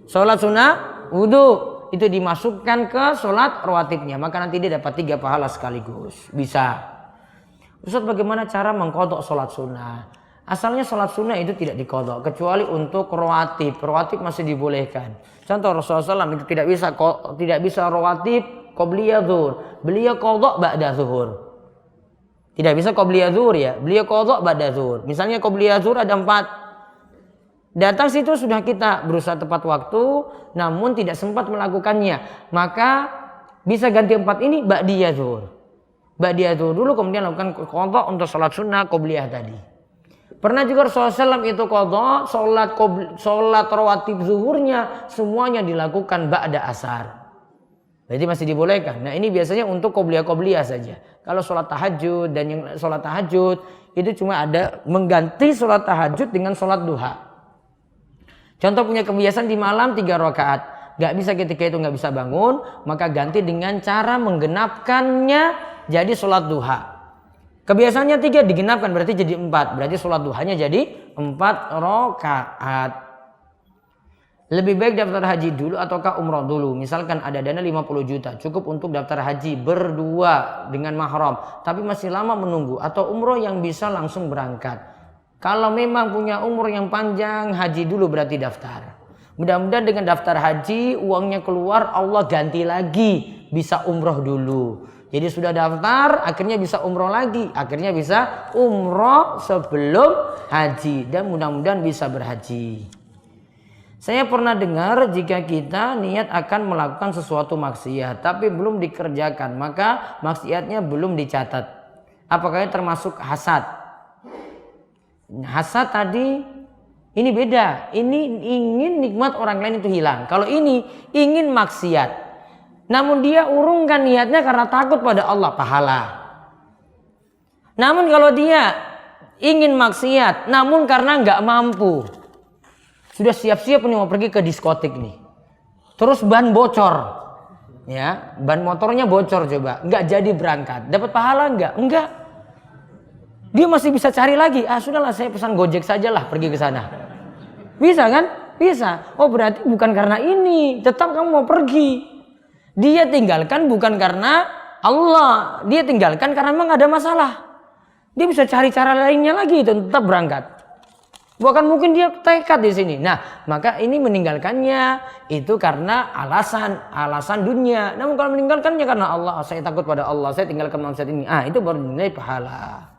sholat sunnah wudhu itu dimasukkan ke sholat rawatibnya, maka nanti dia dapat 3 pahala sekaligus. Bisa. Ustaz, bagaimana cara mengqadha sholat sunnah? Asalnya sholat sunnah itu tidak diqadha kecuali untuk rawatib. Rawatib masih dibolehkan. Contoh Rasulullah SAW itu tidak bisa rawatib qobliyah zuhur. Beliau qadha ba'da zuhur. Tidak bisa qobliyah zuhur ya. Beliau qadha ba'da zuhur. Misalnya qobliyah zuhur ada 4. Datang situ sudah kita berusaha tepat waktu, namun tidak sempat melakukannya. Maka bisa ganti 4 ini ba'diyah zuhur. Ba'diyah zuhur dulu, kemudian lakukan qadha untuk sholat sunnah qobliyah tadi. Pernah juga Rasulullah SAW itu qadha sholat rawatib zuhurnya semuanya dilakukan ba'da asar. Berarti masih dibolehkan. Nah ini biasanya untuk qobliyah saja. Kalau sholat tahajud dan yang sholat tahajud itu cuma ada mengganti sholat tahajud dengan sholat duha. Contoh punya kebiasaan di malam 3 rakaat, gak bisa ketika itu gak bisa bangun, maka ganti dengan cara menggenapkannya jadi sholat duha. Kebiasaannya 3 digenapkan berarti jadi 4, berarti sholat duhanya jadi 4 rakaat. Lebih baik daftar haji dulu ataukah umroh dulu? Misalkan ada dana 50 juta, cukup untuk daftar haji berdua dengan mahram, tapi masih lama menunggu, atau umroh yang bisa langsung berangkat. Kalau memang punya umur yang panjang, haji dulu berarti daftar. Mudah-mudahan dengan daftar haji, uangnya keluar, Allah ganti lagi. Bisa umroh dulu. Jadi sudah daftar, akhirnya bisa umroh lagi. Akhirnya bisa umroh sebelum haji. Dan mudah-mudahan bisa berhaji. Saya pernah dengar jika kita niat akan melakukan sesuatu maksiat, tapi belum dikerjakan, maka maksiatnya belum dicatat. Apakah termasuk hasad? Hasad tadi ini beda. Ini ingin nikmat orang lain itu hilang. Kalau ini ingin maksiat, namun dia urungkan niatnya karena takut pada Allah, pahala. Namun kalau dia ingin maksiat namun karena nggak mampu, sudah siap-siap nih mau pergi ke diskotik nih, terus ban bocor, ya ban motornya bocor, coba nggak jadi berangkat, dapat pahala nggak? Enggak. Dia masih bisa cari lagi. Sudahlah saya pesan Gojek sajalah pergi ke sana. Bisa kan? Bisa. Oh berarti bukan karena ini. Tetap kamu mau pergi. Dia tinggalkan bukan karena Allah. Dia tinggalkan karena memang ada masalah. Dia bisa cari cara lainnya lagi tetap berangkat. Bukan mungkin dia tekad di sini. Nah maka ini meninggalkannya itu karena alasan dunia. Namun kalau meninggalkannya karena Allah, saya takut pada Allah, saya tinggalkan maksiat ini. Itu baru dinilai pahala.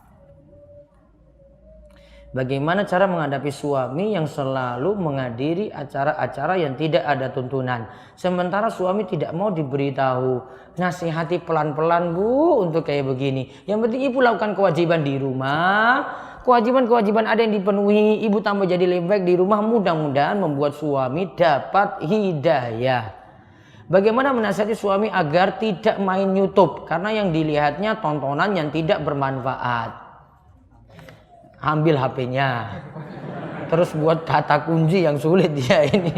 Bagaimana cara menghadapi suami yang selalu menghadiri acara-acara yang tidak ada tuntunan, sementara suami tidak mau diberitahu? Nasihati pelan-pelan bu untuk kayak begini. Yang penting ibu lakukan kewajiban di rumah. Kewajiban-kewajiban ada yang dipenuhi, ibu tambah jadi lebih baik di rumah. Mudah-mudahan membuat suami dapat hidayah. Bagaimana menasihati suami agar tidak main YouTube karena yang dilihatnya tontonan yang tidak bermanfaat? Ambil HP-nya, terus buat kata kunci yang sulit dia ini.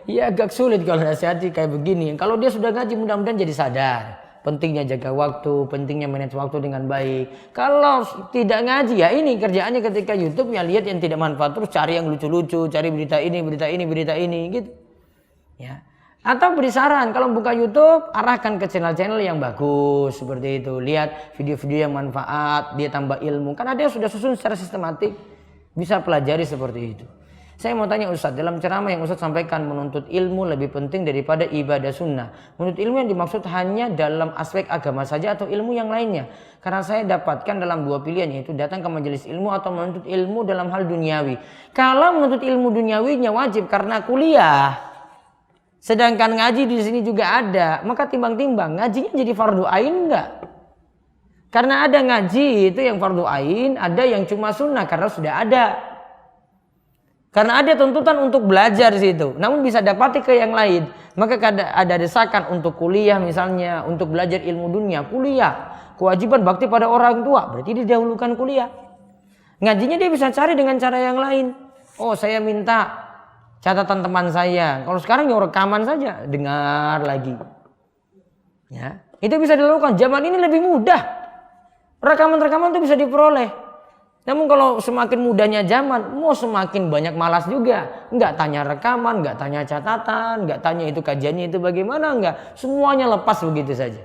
Ya agak sulit kalau nasihati kayak begini. Kalau dia sudah ngaji mudah-mudahan jadi sadar pentingnya jaga waktu, pentingnya manage waktu dengan baik. Kalau tidak ngaji ya ini kerjaannya ketika YouTube ya lihat yang tidak manfaat, terus cari yang lucu-lucu, cari berita ini gitu. Ya. Atau beri saran, kalau buka YouTube, arahkan ke channel-channel yang bagus seperti itu. Lihat video-video yang manfaat, dia tambah ilmu. Kan ada yang sudah susun secara sistematik, bisa pelajari seperti itu. Saya mau tanya Ustadz, dalam ceramah yang Ustadz sampaikan menuntut ilmu lebih penting daripada ibadah sunnah. Menuntut ilmu yang dimaksud hanya dalam aspek agama saja atau ilmu yang lainnya? Karena saya dapatkan dalam 2 pilihan, yaitu datang ke majelis ilmu atau menuntut ilmu dalam hal duniawi. Kalau menuntut ilmu duniawinya wajib karena kuliah, sedangkan ngaji di sini juga ada, maka timbang-timbang ngajinya jadi fardu ain enggak? Karena ada ngaji itu yang fardu ain, ada yang cuma sunnah karena sudah ada. Karena ada tuntutan untuk belajar di situ, namun bisa dapati ke yang lain. Maka ada desakan untuk kuliah misalnya, untuk belajar ilmu dunia, kuliah. Kewajiban bakti pada orang tua, berarti didahulukan kuliah. Ngajinya dia bisa cari dengan cara yang lain. Oh saya minta catatan teman saya. Kalau sekarang ya rekaman saja, dengar lagi. Ya, itu bisa dilakukan. Zaman ini lebih mudah. Rekaman-rekaman itu bisa diperoleh. Namun kalau semakin mudahnya zaman, mau semakin banyak malas juga. Nggak tanya rekaman, nggak tanya catatan, nggak tanya itu kajiannya itu bagaimana, nggak. Semuanya lepas begitu saja.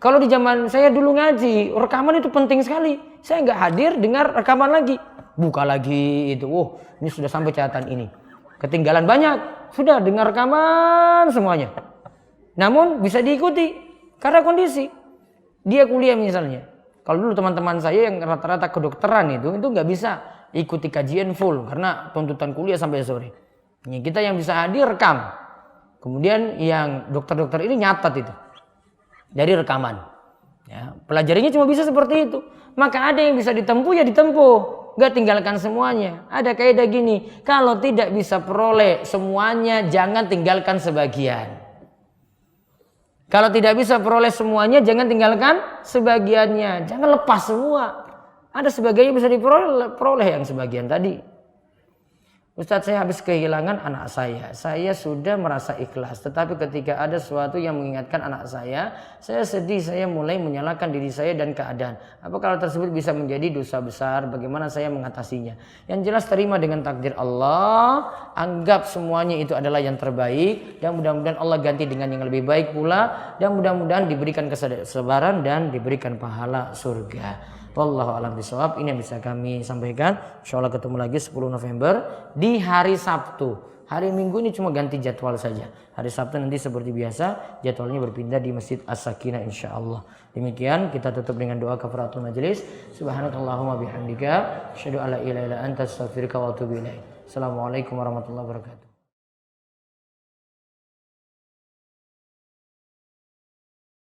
Kalau di zaman saya dulu ngaji, rekaman itu penting sekali. Saya nggak hadir, dengar rekaman lagi. Buka lagi itu, ini sudah sampai catatan ini. Ketinggalan banyak, sudah dengar rekaman semuanya. Namun bisa diikuti, karena kondisi. Dia kuliah misalnya. Kalau dulu teman-teman saya yang rata-rata kedokteran itu nggak bisa ikuti kajian full karena tuntutan kuliah sampai sore. Kita yang bisa hadir rekam. Kemudian yang dokter-dokter ini nyatat itu dari rekaman. Ya, pelajarinya cuma bisa seperti itu. Maka ada yang bisa ditempuh ya ditempuh, nggak tinggalkan semuanya. Ada kaidah gini, kalau tidak bisa peroleh semuanya, jangan tinggalkan sebagian. Kalau tidak bisa peroleh semuanya, jangan tinggalkan sebagiannya. Jangan lepas semua. Ada sebagiannya bisa diperoleh yang sebagian tadi. Ustadz, saya habis kehilangan anak saya. Saya sudah merasa ikhlas. Tetapi ketika ada sesuatu yang mengingatkan anak saya sedih, saya mulai menyalahkan diri saya dan keadaan. Apakah hal tersebut bisa menjadi dosa besar? Bagaimana saya mengatasinya? Yang jelas terima dengan takdir Allah. Anggap semuanya itu adalah yang terbaik. Dan mudah-mudahan Allah ganti dengan yang lebih baik pula. Dan mudah-mudahan diberikan kesabaran dan diberikan pahala surga. Wallahu a'lam bishawab. Ini yang bisa kami sampaikan. Insyaallah ketemu lagi 10 November di hari Sabtu. Hari Minggu ini cuma ganti jadwal saja. Hari Sabtu nanti seperti biasa jadwalnya berpindah di Masjid As-Sakinah insyaallah. Demikian kita tutup dengan doa kafaratul majelis. Subhanakallahumma bihamdika asyhadu alla ilaha illa anta astaghfiruka wa atubu ilaik. Assalamualaikum warahmatullahi wabarakatuh.